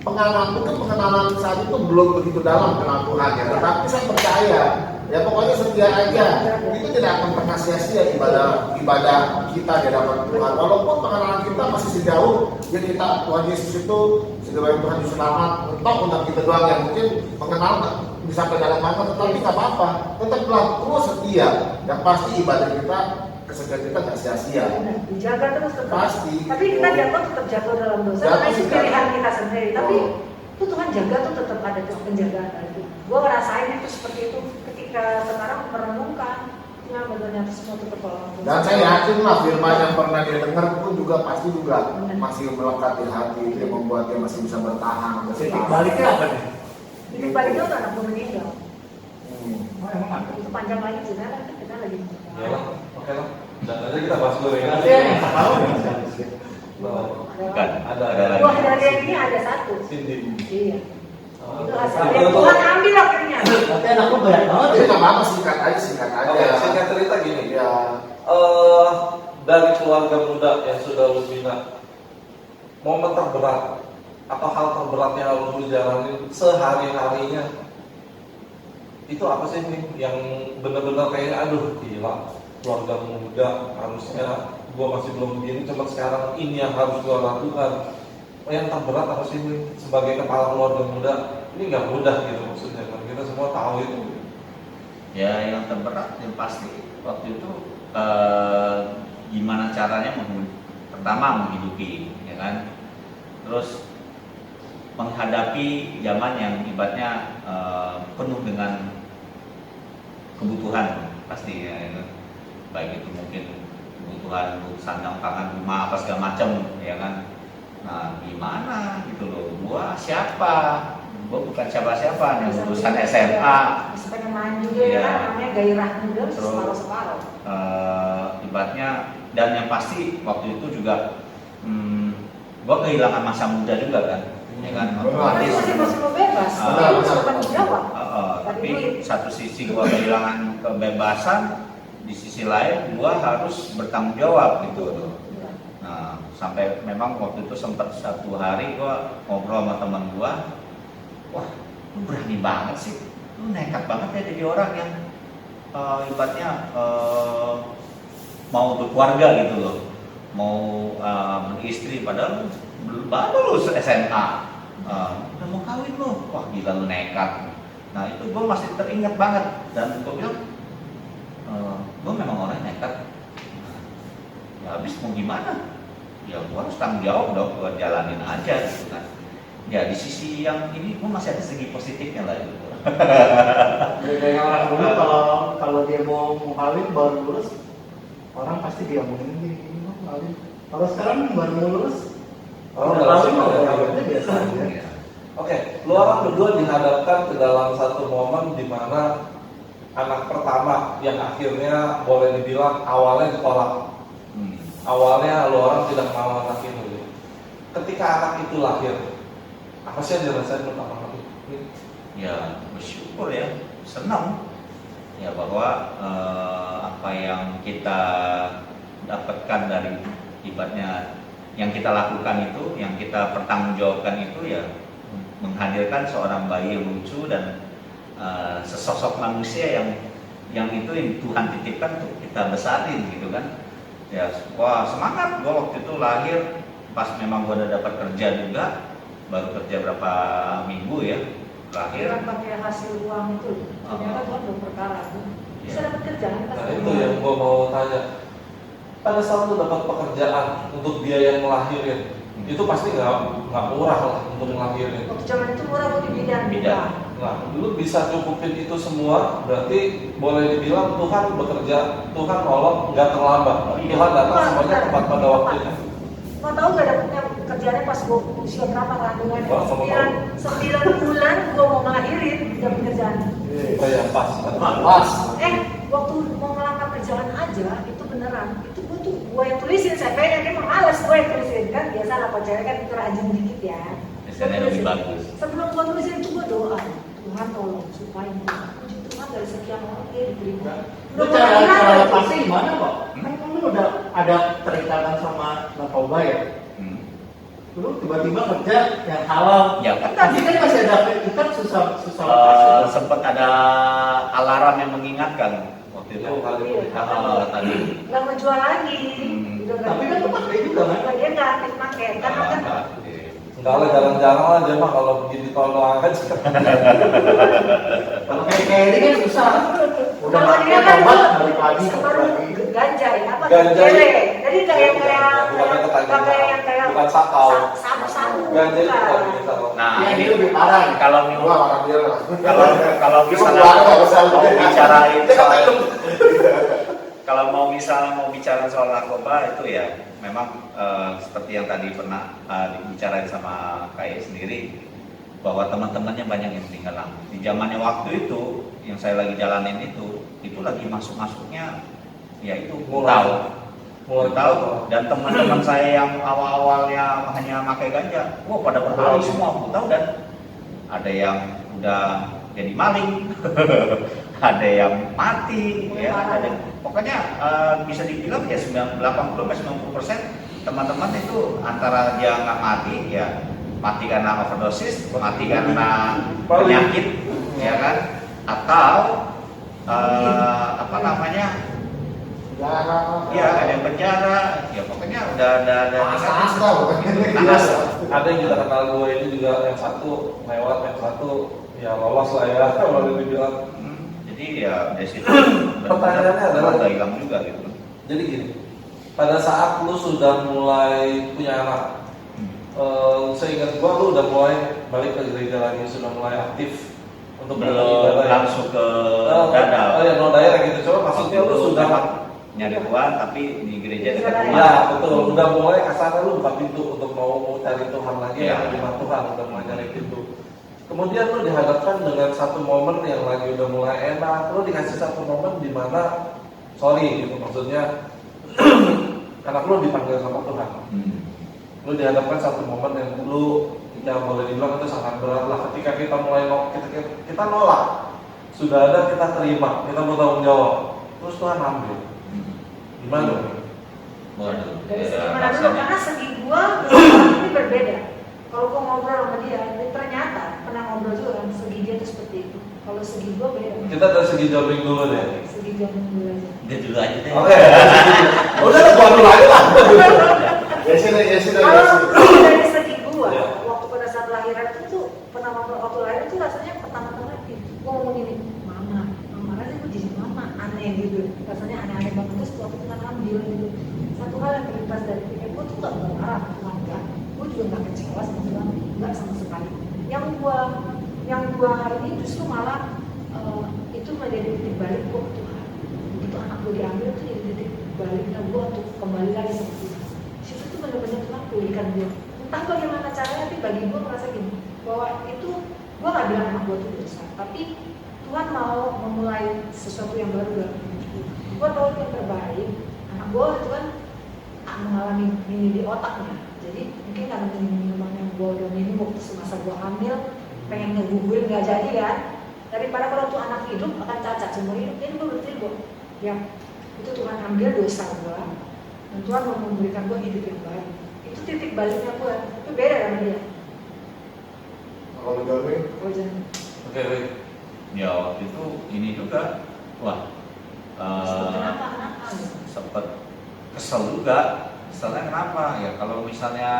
pengenalan saat itu belum begitu dalam kenal Tuhan ya. Tetapi saya percaya ya pokoknya setia aja. Itu tidak akan pernah sia-sia ibadah kita di hadapan Tuhan. Walaupun pengenalan kita masih sejauh, ya kita Tuhan Yesus itu sebagai Tuhan Yesus selamat untuk kita doang yang mungkin mengenal bisa sampai dalam banget, tetapi nggak apa-apa. Tetaplah terus setia. Yang pasti ibadah kita, kesetiaan kita nggak sia-sia. Dijaga terus tetap. Pasti. Tapi kita jatuh tetap jatuh dalam dosa. Jatuh Karena itu sih, pilihan jatuh. kita sendiri. Tapi itu Tuhan jaga tuh tetap ada penjagaan itu. Gue ngerasain itu seperti itu ketika sekarang merenungkan. Ya benar semua itu pertolongan Tuhan. Dan saya yakin lah firman yang pernah dia dengar pun juga pasti juga Benar. masih melekat di hati, itu yang membuat dia masih bisa bertahan. Titik baliknya apa nih? Itu paling itu anak gue meninggal. Oh, emang ada. Itu panjang lagi cerita kan kita lagi. Ya lah, oke lah. Dan aja kita bahas dulu ya. Berarti yang tahu nih seharusnya. Oh, Bukan. ada lagi. Wah dari yang ini ada satu. Cindy. Iya. Oh, Itu itu hasilnya tuh- Tuhan ambil akhirnya. Berarti anakku banyak banget Jadi ya. nggak apa-apa singkat aja, singkat aja. Oke, singkat cerita gini. Ya, Dari keluarga muda yang sudah lu bina, momen terberat atau hal terberat yang lu jalanin sehari-harinya itu apa sih nih yang benar-benar kayak aduh gila, keluarga muda harusnya gua masih belum begini, cuma sekarang ini yang harus gua lakukan. Yang terberat apa sih nih sebagai kepala keluarga muda? Ini nggak mudah gitu maksudnya kan, kita semua tahu itu. Ya yang terberat yang pasti waktu itu gimana caranya pertama menghidupi, ya kan, terus menghadapi zaman yang ibaratnya penuh dengan kebutuhan pasti ya, kan? Baik itu mungkin kebutuhan sandang pangan rumah apa segala macam, ya kan. Nah gimana gitu loh, gua siapa? Gua bukan siapa-siapa nih, lulusan SMA. Masih pengen main juga Iya. ya kan, namanya gairah muda Terus, separuh-separuh. ibaratnya dan yang pasti waktu itu juga gua kehilangan masa muda juga kan, ya kan. Benar. Tapi Otomatis, masih mau bebas, Ah, tapi harus bertanggung jawab. tapi satu sisi gua kehilangan kebebasan, di sisi lain gua harus bertanggung jawab gitu loh. Iya. Nah, sampai memang waktu itu sempat satu hari gua ngobrol sama teman gua, wah, lu berani banget sih, lu nekat banget ya jadi orang yang ibaratnya mau berkeluarga gitu loh, mau beristri padahal baru lulus SMA, udah mau kawin lu, wah gila lu nekat. Nah itu gua masih teringat banget dan gua bilang, gua memang orang nekat. Ya habis mau gimana? Ya gua harus tanggung jawab dong, gua jalanin aja gitu kan. Ya di sisi yang ini gua masih ada segi positifnya lah gitu. Kayak orang dulu kalau dia mau kawin baru lulus, orang pasti dia ngomongin gini mau kawin. Kalau sekarang baru mau lulus, Oh, udah langsung kawin udah udah kawin. kawinnya biasa aja. Ya. Oke, lu orang berdua dihadapkan ke dalam satu momen di mana anak pertama yang akhirnya boleh dibilang awalnya ditolak. Awalnya lu orang tidak mau anak itu. Ketika anak itu lahir, apa sih yang dirasain pertama kali? Ya bersyukur ya, senang ya bahwa apa yang kita dapatkan dari ibaratnya yang kita lakukan itu, yang kita pertanggungjawabkan itu ya menghadirkan seorang bayi yang lucu dan sesosok manusia yang itu yang Tuhan titipkan untuk kita besarin gitu kan. Ya wah semangat gua waktu itu lahir pas memang gua udah dapat kerja juga, baru kerja berapa minggu ya lahir. Kan pakai hasil uang itu, ternyata Tuhan berperkara. Bisa dapat kerjaan pas Nah itu yang gua mau tanya. Pada saat lu dapat pekerjaan untuk biaya ngelahirin, itu pasti nggak murah lah untuk ngelahirin. waktu zaman itu murah buat di bidan. Bidan. Nah, lu bisa cukupin itu semua, berarti boleh dibilang Tuhan bekerja, Tuhan nolong, nggak terlambat. Tuhan datang semuanya tepat pada waktunya. Mau tahu nggak dapetnya kerjaannya pas gue usia berapa kandungannya? Wah, kamu tahu. 9 bulan gue mau ngelahirin dapet kerjaan. Oh ya pas. pas. Waktu mau ngelamar kerjaan aja itu beneran. Itu gue yang tulisin, saya pengen emang males gue yang tulisin kan biasa lah kalau cewek kan itu rajin dikit ya. Biasanya lebih bagus. Sebelum gue tulisin itu gue doa, Tuhan tolong supaya puji Tuhan dari sekian orang dia diterima. Lu cara lepasnya gimana kok? Kan lu udah ada terikatan sama narkoba ya. Lu tiba-tiba kerja yang halal. Ya kan Tapi kan masih ada ikat susah lepasnya. sempat ada alarm yang mengingatkan waktu itu Yang kali tadi. Nggak mau jual lagi. Udah nggak- Tapi kan lu pakai juga kan? Nah, dia nggak aktif pakai karena kan Enggak lah, jarang-jarang aja mah kalau begini tolong aja. Kalau kayak ini kan susah. Udah kalau pakai dia kan obat balik lagi baru lagi. ganja ya apa? Ganja. Gele. Jadi kayak Bukan ketagihan. kayak yang kayak bukan sakau. Sabu-sabu. Ganja itu bukan. kalau kita. Nah, Ya, ini itu lebih parah. kalau Gua makan dia lah. kalau misalnya Gua nggak bisa. mau bicarain Dia soal kata kalau mau bicara soal narkoba itu ya memang seperti yang tadi pernah dibicarain sama Kai sendiri bahwa teman-temannya banyak yang meninggal. Di zamannya waktu itu yang saya lagi jalanin itu lagi masuknya ya itu Mulai tahu dan teman-teman saya yang awal-awalnya hanya pakai ganja, wah pada beralih semua tahu dan ada yang udah jadi maling, ada yang mati, ya, ada pokoknya bisa dibilang ya 80-90% teman-teman itu antara dia nggak mati ya mati karena overdosis, mati karena penyakit, ya kan, atau apa namanya? Ya ada yang penjara, ya pokoknya udah Naas. Ada yang kita kenal gue ini juga yang satu lewat, yang satu ya lolos lah ya kalau dibilang. Jadi ya dari situ Pertanyaannya adalah udah hilang juga gitu. Jadi gini, pada saat lu sudah mulai punya anak, seingat gua lu udah mulai balik ke gereja lagi, sudah mulai aktif untuk Belum beribadah ya? langsung ke dadal. Oh ya, no direct gitu. Coba maksudnya lu sudah nyari Tuhan tapi di gereja dekat Ya, rumah. ya betul, udah mulai kasarnya lu buka pintu untuk mau cari Tuhan lagi, Ya. yang terima Tuhan, udah mulai cari pintu. Kemudian lu dihadapkan dengan satu momen yang lagi udah mulai enak, lu dikasih satu momen di mana sorry gitu maksudnya anak lu dipanggil sama Tuhan. Lu dihadapkan satu momen yang dulu ya boleh dibilang itu sangat berat lah ketika kita mulai kita nolak, sudah ada kita terima, kita bertanggung jawab, terus Tuhan ambil. Gimana? Waduh. Dari segi ya, mana dulu? rasanya. Karena segi gua orang ini berbeda. Kalau gua ngobrol sama dia, ternyata pernah ngobrol juga kan segi dia itu seperti itu. Kalau segi gua beda. Kita dari segi jobbing dulu deh. Segi dia dulu aja. Dia dulu aja deh. Oke. Udah lah, gua dulu aja lah. Ya sini. Kalau dari segi gua, Ya. waktu pada saat lahiran itu tuh pernah ngobrol waktu lahiran itu rasanya pertama-tama gua ngomong gini, mama rasanya gua jadi mama, aneh gitu. Rasanya aneh-aneh banget terus waktu Tuhan ambil gitu. Satu hal yang terlintas dari pikir gua tuh gak marah, enggak. Gua juga gak kecewa sama Tuhan, enggak sama sekali. Yang gua hari ini justru malah itu menjadi titik balik gua ke Tuhan. Begitu anak gua diambil tuh jadi titik baliknya gua untuk kembali lagi sama Tuhan. Situ tuh benar-benar Tuhan pulihkan gua. Entah bagaimana caranya, tapi bagi gua merasa gini bahwa itu gua gak bilang anak gua tuh dosa, tapi Tuhan mau memulai sesuatu yang baru dalam hidupku. Gua tahu yang terbaik. Anak gua itu kan mengalami ini di otaknya. Jadi mungkin karena minuman yang gua udah minum waktu semasa gua hamil, pengen ngegugurin nggak jadi kan. Daripada kalau tuh anak hidup akan cacat seumur hidup. Jadi gua berpikir gua, ya itu Tuhan ambil dosa gua, dan Tuhan mau memberikan gua hidup yang baru. Itu titik baliknya gua. Itu beda sama dia. Kalau jobbing, Gua jangan. Oke, baik. Ya waktu itu ini juga, wah Kenapa? sempet kesel juga. Keselnya kenapa? Ya kalau misalnya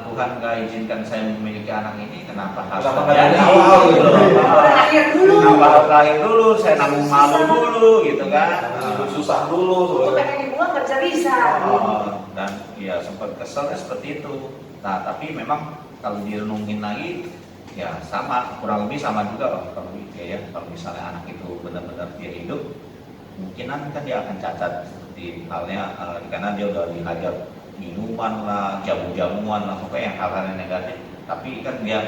Tuhan nggak izinkan saya memiliki anak ini, kenapa harus Kenapa nggak terjadi? dari awal gitu? Lahir dulu. Kenapa harus lahir dulu? Saya nanggung malu dulu, gitu kan? Hidup susah dulu Gua sebenarnya. pengen dibuang kerja bisa. Dan ya sempat keselnya seperti itu. Nah tapi memang kalau direnungin lagi ya sama, kurang lebih sama juga kalau ya kalau misalnya anak itu benar-benar dia hidup, kemungkinan kan dia akan cacat seperti halnya karena dia udah dihajar minuman lah, jamu-jamuan lah, pokoknya yang hal-hal yang negatif. Tapi kan dia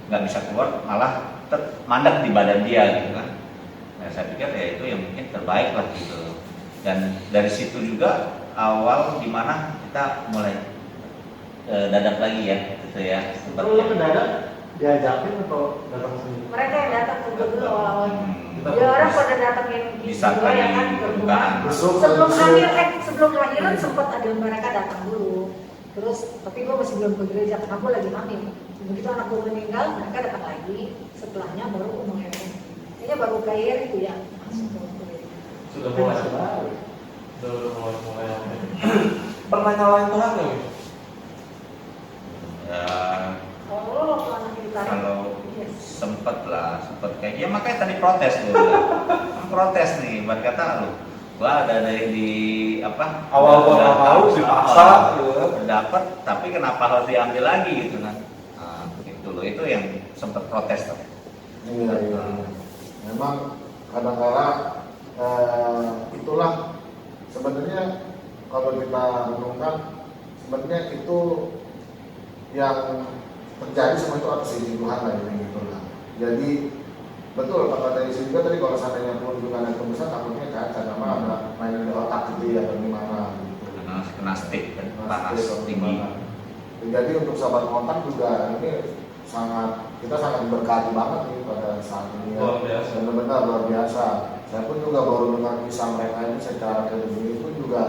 nggak bisa keluar, malah mandek di badan dia gitu kan. Nah, saya pikir ya itu yang mungkin terbaik lah gitu. Dan dari situ juga awal dimana kita mulai dadak lagi ya gitu ya. Kalau lu mendadak diajakin atau datang sendiri? Mereka yang datang ke gua dulu awal-awalnya. Kita Ya orang pada datangin Disangka gua ya kan di ke rumah. bukaan. Sebelum sebelum lahiran sempat ada mereka datang dulu. Terus tapi gua masih belum ke gereja karena gua lagi hamil. Begitu anak gua meninggal, mereka datang lagi. Setelahnya baru gua mengakhiri. Kayaknya baru lahir itu ya langsung ke gereja. Sudah mulai. Udah mulai. Pernah nyalain Tuhan nggak? Wi? Ya, Kalau lo waktu anak ditarik, kalau yes. sempet kayak ya makanya tadi protes dulu. Kan protes nih, buat kata lu gua ada dari di apa Awal gua nggak mau dipaksa gitu kan. dapat, tapi kenapa harus diambil lagi gitu kan. Nah, itu loh, itu yang sempat protes tuh. Iya. Memang kadang-kala itulah sebenarnya kalau kita renungkan, sebenarnya itu yang terjadi semua itu atas izin Tuhan lah gitu lah. Jadi betul kata dari sini juga tadi, kalau seandainya pun juga ada besar takutnya kan karena ada main di otak gitu ya, atau gimana gitu. Kena stick kan, panas Atau tinggi. gimana. Jadi untuk sahabat kontak juga ini kita sangat diberkati banget nih pada saat ini ya. Luar biasa. Benar-benar luar biasa. Saya pun juga baru dengar kisah mereka ini secara teori pun juga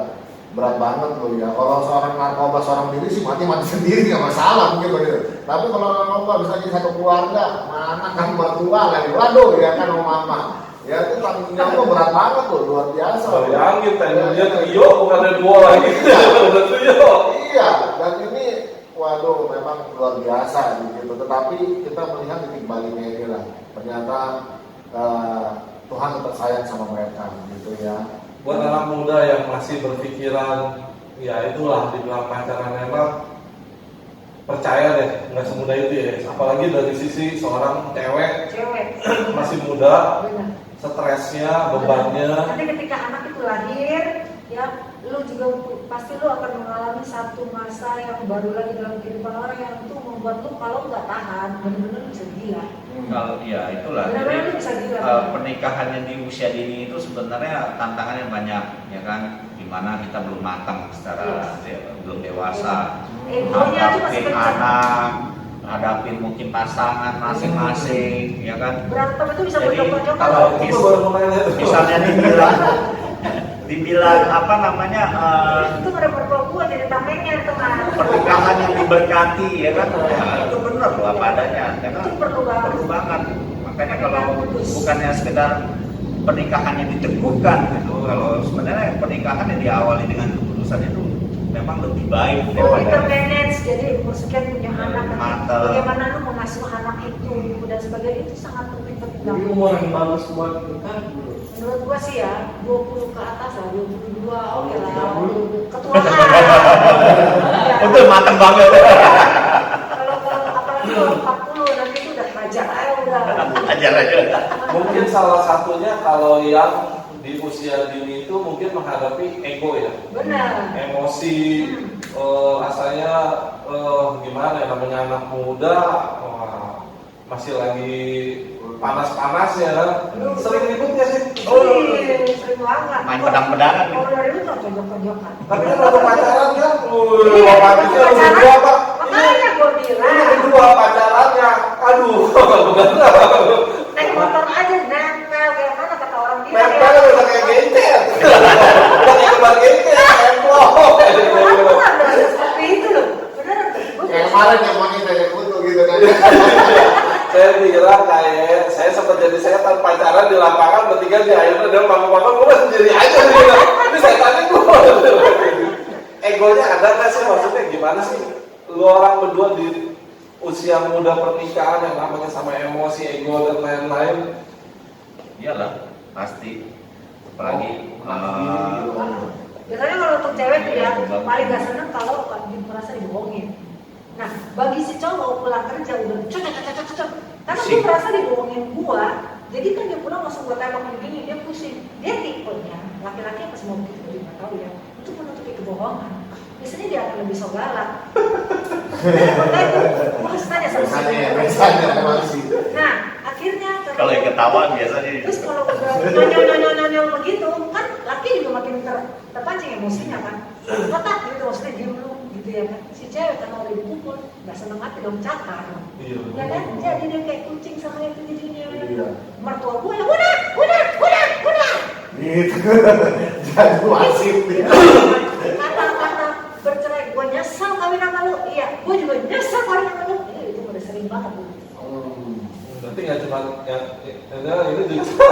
berat banget loh ya. Kalau seorang narkoba seorang diri sih mati sendiri nggak masalah mungkin begitu. Tapi kalau narkoba bisa jadi satu keluarga, anak kan mertua lagi, waduh ya kan mama. Ya itu tanggung jawabnya berat banget tuh, luar biasa. Bayangin tentunya trio bukan ada dua lagi. Udah trio. Iya, dan ini waduh memang luar biasa gitu. Tetapi kita melihat titik baliknya ini lah. Ternyata Tuhan tetap sayang sama mereka gitu ya. Buat anak muda yang masih berpikiran, ya itulah dibilang pacaran memang, percaya deh, nggak semudah itu ya. Apalagi dari sisi seorang cewek masih muda, Benar. stresnya, bebannya. Nanti ketika anak itu lahir, ya lu juga pasti lu akan mengalami satu masa yang baru lagi dalam kehidupan orang yang itu membuat lu kalau nggak tahan benar-benar bisa gila. Kalau ya itulah, Benar-benar jadi lu bisa gila. pernikahan yang di usia dini itu sebenarnya tantangannya banyak, ya kan? Dimana kita belum matang secara belum dewasa, Egonya tuh masih hadapin kencang. anak, hadapin mungkin pasangan masing-masing, ya kan? Berantem itu bisa Jadi berjokak-jokak. kalau Itu baru mau nanya tuh. misalnya dibilang apa namanya Itu ada mertua gua jadi tamengnya itu kan. pernikahan yang diberkati, ya kan? Nah, itu benar loh apa adanya, ya kan? Itu perlu banget. Perlu banget. Makanya kalau bukannya sekedar pernikahan yang diteguhkan gitu, kalau sebenarnya pernikahan yang diawali dengan keputusan itu memang lebih baik Kita manage, jadi maksudnya punya anak, Matang. bagaimana lu mengasuh anak itu dan sebagainya itu sangat penting Jadi umur yang bagus buat nikah dulu. Menurut gua sih ya 20 ke atas lah, 22 oke lah. 30. Ketuaan. Itu matang banget. Kalau apalagi kalau 40 nanti itu udah raja udah. Ajar aja. Mungkin salah satunya kalau yang di usia dini itu mungkin menghadapi ego ya, Benar. emosi, rasanya gimana ya, namanya anak muda, masih lagi panas-panas ya kan, sering ribut ya sih. Sering banget. Main pedang-pedangan gitu. Kalau dari itu nggak tonjok-tonjokan. Tapi kan waktu pacaran kan, Iya, romantisnya waktu udah dua apa? Makanya gua Ini bilang kedua pacarannya, aduh, bener. naik motor aja nempel kayak mana kata orang dia. Nempel udah kayak gencet, udah kayak kembar gencet, emplok. Aku nggak berasa seperti itu loh. Beneran. Gua Kayak kemarin yang makin dari foto gitu kan. Saya bilang kayak saya sempat jadi setan pacaran di lapangan bertiga di akhirnya dia makan gue sendiri aja gitu. Ini setan itu. Egonya ada nggak sih, maksudnya gimana sih? Lu orang berdua di usia muda pernikahan yang namanya sama emosi, ego dan lain-lain. Iyalah, pasti. Apalagi biasanya kalau untuk cewek tuh ya paling gak seneng kalau merasa dibohongin. Nah, bagi si cowok pulang kerja udah cocok. Karena dia merasa dibohongin gua, jadi kan dia pulang langsung gua tembak begini, dia pusing. Dia tipenya laki-laki apa semua begitu, dia nggak tahu ya. Untuk menutupi kebohongan. Biasanya dia akan lebih sok galak. Gua kasih tanya sama si Biasanya masih. Nah, akhirnya kalau yang ketahuan biasanya terus kalau udah nonyol begitu kan laki juga makin terpancing emosinya kan, kotak gitu maksudnya diem lu gitu ya kan. Si cewek karena udah dipukul nggak seneng hati dong, cakar Iya. ya kan, jadi dia kayak kucing sama itu jadinya. Iya. Mertua gue ya udah Gitu. Jadi wasif nih. karena bercerai gue nyesel kawin sama lu, iya gue juga nyesel kawin sama lu. Itu udah sering banget tuh. Berarti nggak cuma yang ini juga.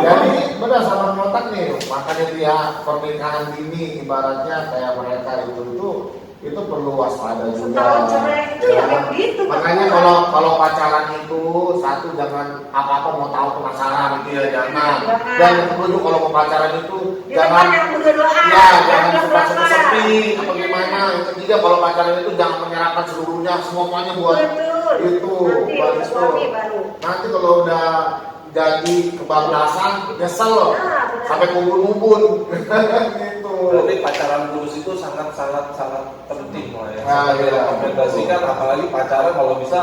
Jadi benar sama kontak nih, makanya dia pernikahan dini ibaratnya kayak mereka itu itu perlu waspada juga. Setahun cerai itu ya kayak begitu. Makanya kalau pacaran itu satu jangan apa-apa mau tahu penasaran gitu ya, jangan. Jangan. Dan yang kedua juga kalau mau pacaran itu Di jangan depan yang berdua-duaan, ya yang jangan suka belak-belakan. sepi apa gimana. Yang ketiga kalau pacaran itu jangan menyerahkan seluruhnya semuanya buat Betul. itu Nanti buat udah itu. suami baru. Nanti kalau udah jadi kebablasan nyesel loh. Nah, benar. Sampai kubur-kubur gitu. Berarti pacaran lulus itu sangat penting lah ya. Nah, Sangat iya. direkomendasikan, apalagi pacaran kalau bisa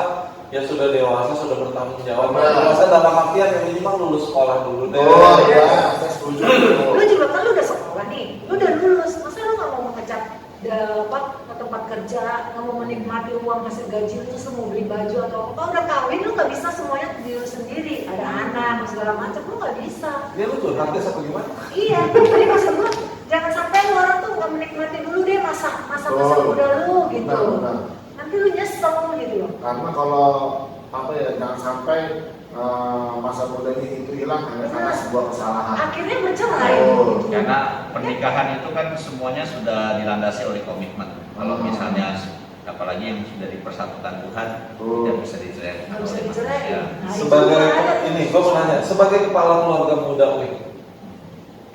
ya sudah dewasa, sudah bertanggung jawab. Benar. Dewasa dalam artian yang minimal lulus sekolah dulu deh. Oh iya, saya setuju. Lu juga kan lu udah sekolah nih, lu udah lulus, masa lu nggak mau mengejar dapat ke tempat kerja, nggak mau menikmati uang hasil gaji lu terus lu mau beli baju atau apa, udah kawin lu nggak bisa semuanya diri lu sendiri, ada anak segala macam lu nggak bisa. Dia lu tuh nanti apa gimana? Iya, jadi maksud gua jangan sampai lu orang tuh nggak menikmati dulu deh masa Oh, muda lu gitu. benar. Nanti lu nyesel gitu loh. Karena kalau apa ya jangan sampai masa mudanya itu hilang hanya karena sebuah kesalahan. Akhirnya bercerai Oh, gitu. Karena pernikahan itu kan semuanya sudah dilandasi oleh komitmen. Kalau misalnya apalagi yang sudah dipersatukan Tuhan tidak bisa dicerai Nggak bisa oleh dicerai. manusia. Nah, itu Sebagai ada. ini, gue mau nanya, sebagai kepala keluarga muda nih,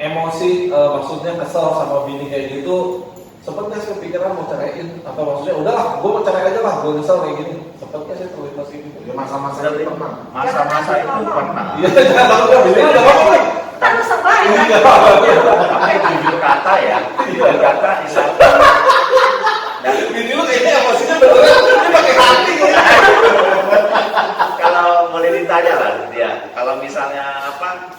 emosi maksudnya kesel sama bini kayak gitu, sempet nggak sih kepikiran mau ceraiin? Atau maksudnya udahlah, gue mau cerai aja lah, gue nyesel kayak gini. Sempet nggak sih terlintas kayak gitu? Di masa-masa itu pernah. Masa-masa itu pernah. Iya, jangan tahu bini udah ngomong nih. Ntar lu sebel ya. Iya. Makanya jujur kata ya, jujur kata insya Dan Bini lu kayaknya emosinya beneran, ini pakai hati ya. kalau boleh ditanya lah dia, kalau misalnya apa,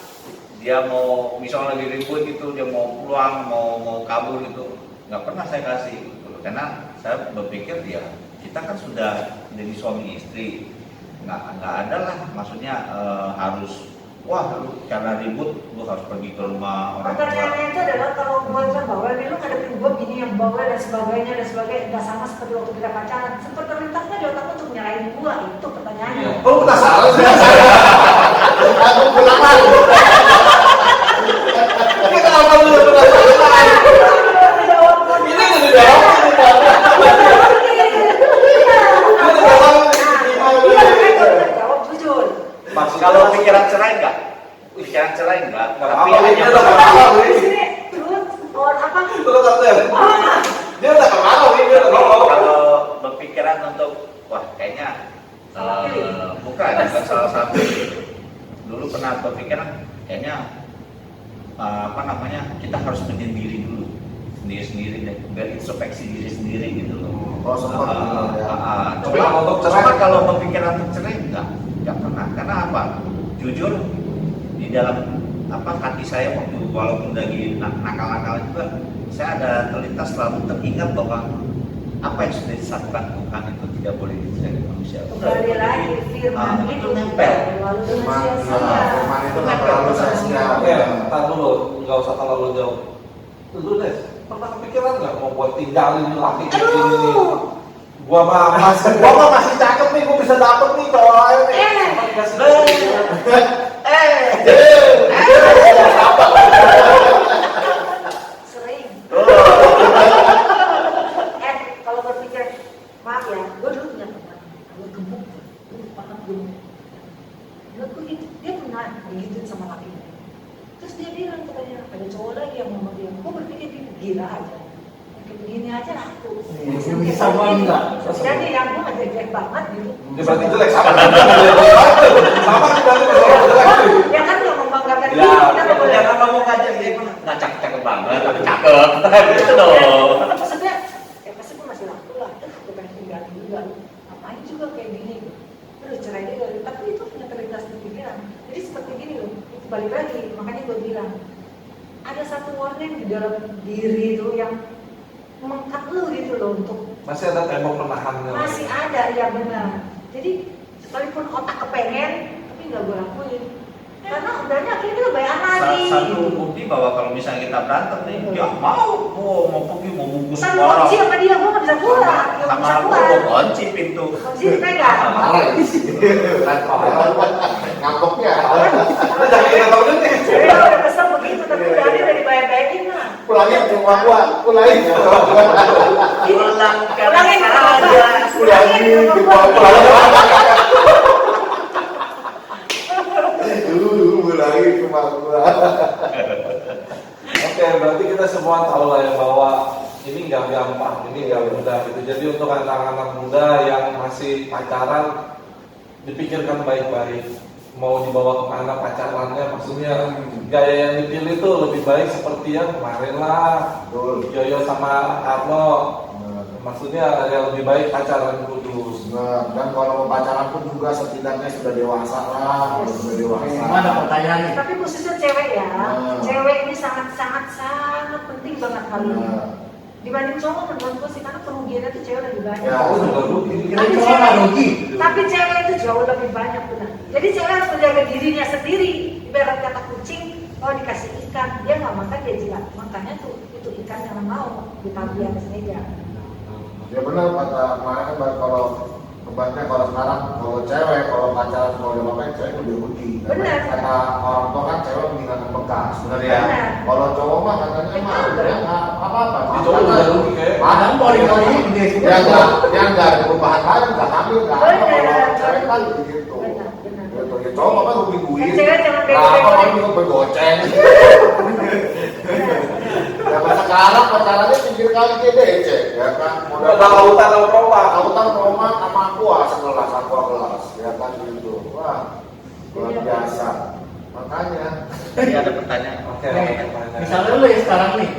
dia mau misalnya lagi ribut gitu, dia mau pulang, mau kabur gitu, nggak pernah saya kasih gitu. Karena saya berpikir ya kita kan sudah jadi suami istri, nggak ada lah maksudnya harus wah lu karena ribut lu harus pergi ke rumah orang tua. Pertanyaannya itu adalah kalau gue kan bawel, lu ngadepin gue bini yang bawel dan sebagainya nggak sama seperti waktu kita pacaran. Sempat terlintasnya di otakku untuk nyalain gue, itu pertanyaannya. Oh, penasaran sih. Aku pulang lagi. Ini kenapa lu penasaran? Jawab gue. Ini udah dijawab. Jawab jujur. Kalau pikiran cerai enggak? Pikiran cerai enggak? Tapi Apa ini hanya udah kenal Di nih. sini terus orang apa? Terus apa ya? Dia udah kenal nih, dia udah ngomong. kalau berpikiran untuk wah kayaknya bukan salah satu. Dulu pernah berpikiran kayaknya apa namanya kita harus menyendiri dulu sendiri deh, biar introspeksi diri sendiri gitu loh. Oh, sempat ya. Tapi kalau untuk cerai- Cuma kalau berpikiran untuk cerai enggak pernah. Karena apa? Jujur di dalam apa hati saya waktu walaupun lagi nakal-nakal juga, saya ada terlintas selalu teringat bahwa apa yang sudah disatukan Tuhan itu tidak boleh dicerai manusia. Kembali lagi firman itu nempel. lalu dengan Firman sia-sia. firman itu nggak terlalu sia-sia. Oke, ntar dulu, nggak usah terlalu jauh. Lu deh, pernah kepikiran nggak mau buat tinggalin laki kayak gini nih? Gua mah masih cakep nih, gua bisa dapet nih cowok lain nih. Sampai dikasih Sering. Oh. Kalau berpikir, maaf ya, gue dulu punya teman, gue gemuk, gue banget gemuk. Menurut gue gitu, dia pernah digituin sama lakinya. Terus dia bilang katanya, ada cowok lagi yang mau dia. Gue berpikir dia gila aja. Kayak begini aja laku. Iya, bisa bangga. Jadi yang gue ngajak jelek banget gitu. Dia berarti jelek sama kan? Sama kita nih kalau jelek. Ya kan yang membanggakan Ya, diri, kita nggak boleh. jangan kamu ngajak dia nggak cakep banget, tapi cakep. Gitu dong. Maksudnya, ya pasti gue masih laku lah. Gue pengen tinggalin juga. Ngapain juga kayak gini? Terus cerai dia, tapi itu punya terlintas di pikiran. Jadi seperti gini loh, itu balik lagi. Makanya gue bilang, ada satu warning di dalam diri itu yang mengkat lu gitu loh untuk Masih ada tembok penahannya. masih ada ya benar. Jadi sekalipun otak kepengen, tapi nggak gue lakuin. Karena udahnya akhirnya kita bayar lagi. Satu bukti bahwa kalau misalnya kita berantem nih, dia mau pergi mau bungkus Kan orang. kunci sama dia, gue nggak bisa pulang, nggak bisa Sama aku pulang. mau kunci pintu. Kunci dipegang. Marah ya. Ngambeknya. Kita jangan kita tahu deh. Jadi udah kesel begitu, tapi udah dibayar-bayarin lah. Pulangin ke rumah gua, pulangin. Ini Pulangkan Pulangin ke rumah saja. gua. Pulangin ke rumah gua. Mulai kemana? Oke, berarti kita semua tahu lah ya bahwa ini nggak gampang, ini nggak mudah gitu. Jadi untuk anak-anak muda yang masih pacaran, dipikirkan baik-baik. Mau dibawa kemana pacarannya, maksudnya gaya yang dipilih tuh lebih baik seperti yang kemarin lah, Betul. Yoyo sama Arno. Nah, Maksudnya yang lebih baik pacaran kudus. nah, dan kalau mau pacaran pun juga setidaknya sudah dewasa lah, kalau sudah dewasa. Mana pertanyaannya? Tapi khususnya cewek ya, Nah. cewek ini sangat penting banget kali ini. Nah, Dibanding cowok menurut gue sih, karena kerugiannya tuh cewek lebih banyak. Ya, Aku juga rugi. Kira cowok nggak rugi. Tapi cewek itu jauh lebih banyak benar. Jadi cewek harus menjaga dirinya sendiri. Ibarat kata kucing, kalau dikasih ikan, dia nggak makan dia jilat. Makanya tuh itu ikan jangan mau ditaruh di atas meja. ya benar kata kemarin kan kalau kebanyakan kalau sekarang kalau cewek kalau pacaran kalau dia pakai cewek lebih rugi. Benar. Kata orang tua kan cewek meninggalkan bekas, benar ya. Benar. Kalau cowok mah katanya mah ya nggak apa-apa. Di cowok juga rugi kayak. Padahal pori-pori gede semua. Yang nggak ada perubahan lain, nggak hamil, nggak apa. Benar. Kalau cewek kan begitu. Benar, benar. Gitu. Ya cowok apa rugi duit. Kan cewek jangan Nah, bego-bego apa deh. kamu bergoceng? Zaman sekarang pacarannya pinggir kali GDC, ya kan? Udah lautan sama perompak. Lautan Roma sama aqua sekelas, aqua kelas, ya kan gitu. Wah, luar biasa. Makanya, Jadi ada pertanyaan. Oke, Nih, pertanyaan. misalnya lu ya sekarang nih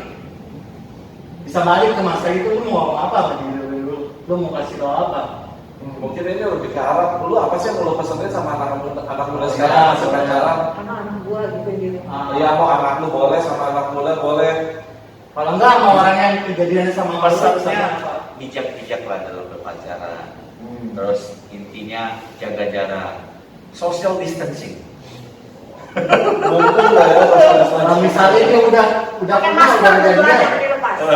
bisa balik ke masa itu, lu mau ngomong apa sama diri lu dulu? Lu mau kasih tau apa? Mungkin ini lebih ke arah dulu apa sih yang mau lo pesenin sama anak muda Ya, sekarang masih boleh. pacaran? Anak-anak gua gitu. Iya, mau anak lu boleh sama anak muda boleh. Kalau enggak sama orang yang kejadian sama lu, Pesannya apa? bijak-bijak lah dalam berpacaran. Terus intinya jaga jarak, social distancing. Mumpung lah ya pas Kalau misalnya dia udah Pakai kenal, masker udah dulu aja jadian. dilepas. Kalau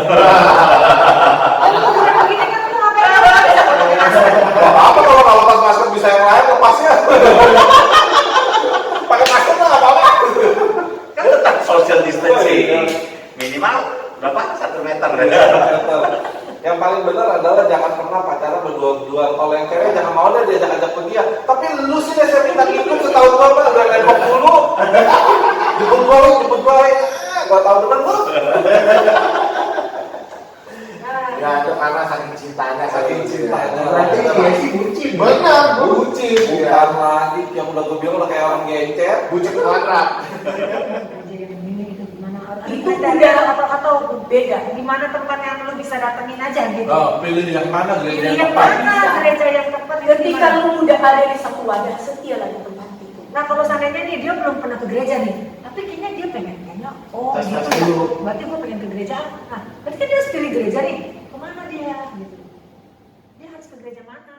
udah begini kan lu ngapain? Bisa pakai masker. Gak apa-apa kalau lepas masker bisa yang lain lepasnya. Pakai masker tuh gak apa-apa. Kan tetap social distancing. Minimal berapa? 1 meter. Yang paling benar adalah jangan pernah pacaran berdua-duaan. Kalau yang cewek jangan mau deh diajak ajak pergi ya. Tapi lu sih deh saya minta ikut setahun berapa udah nembok dulu. Jemput gue. Gua tahu depan lu. ya itu karena saking cintanya, Saking cintanya. Berarti dia sih bucin. Benar, Bucin, bukan lagi yang udah gue bilang udah kayak orang gencer. bucin kuadrat. Jadi ini gitu gimana? Itu udah atau beda? Gimana tempat yang lu bisa datengin aja gitu? Oh, pilih yang mana gereja Pilih yang yang tepat. mana gereja yang tepat? Ketika lu udah ada di satu wadah, setialah di tempat itu. Nah kalau seandainya nih dia belum pernah ke gereja nih, tapi kayaknya dia pengen oh Tes gitu ya. dulu. Berarti gue pengen ke gereja. Nah, berarti kan dia harus pilih gereja nih. Kemana dia? Gitu. Dia harus ke gereja mana?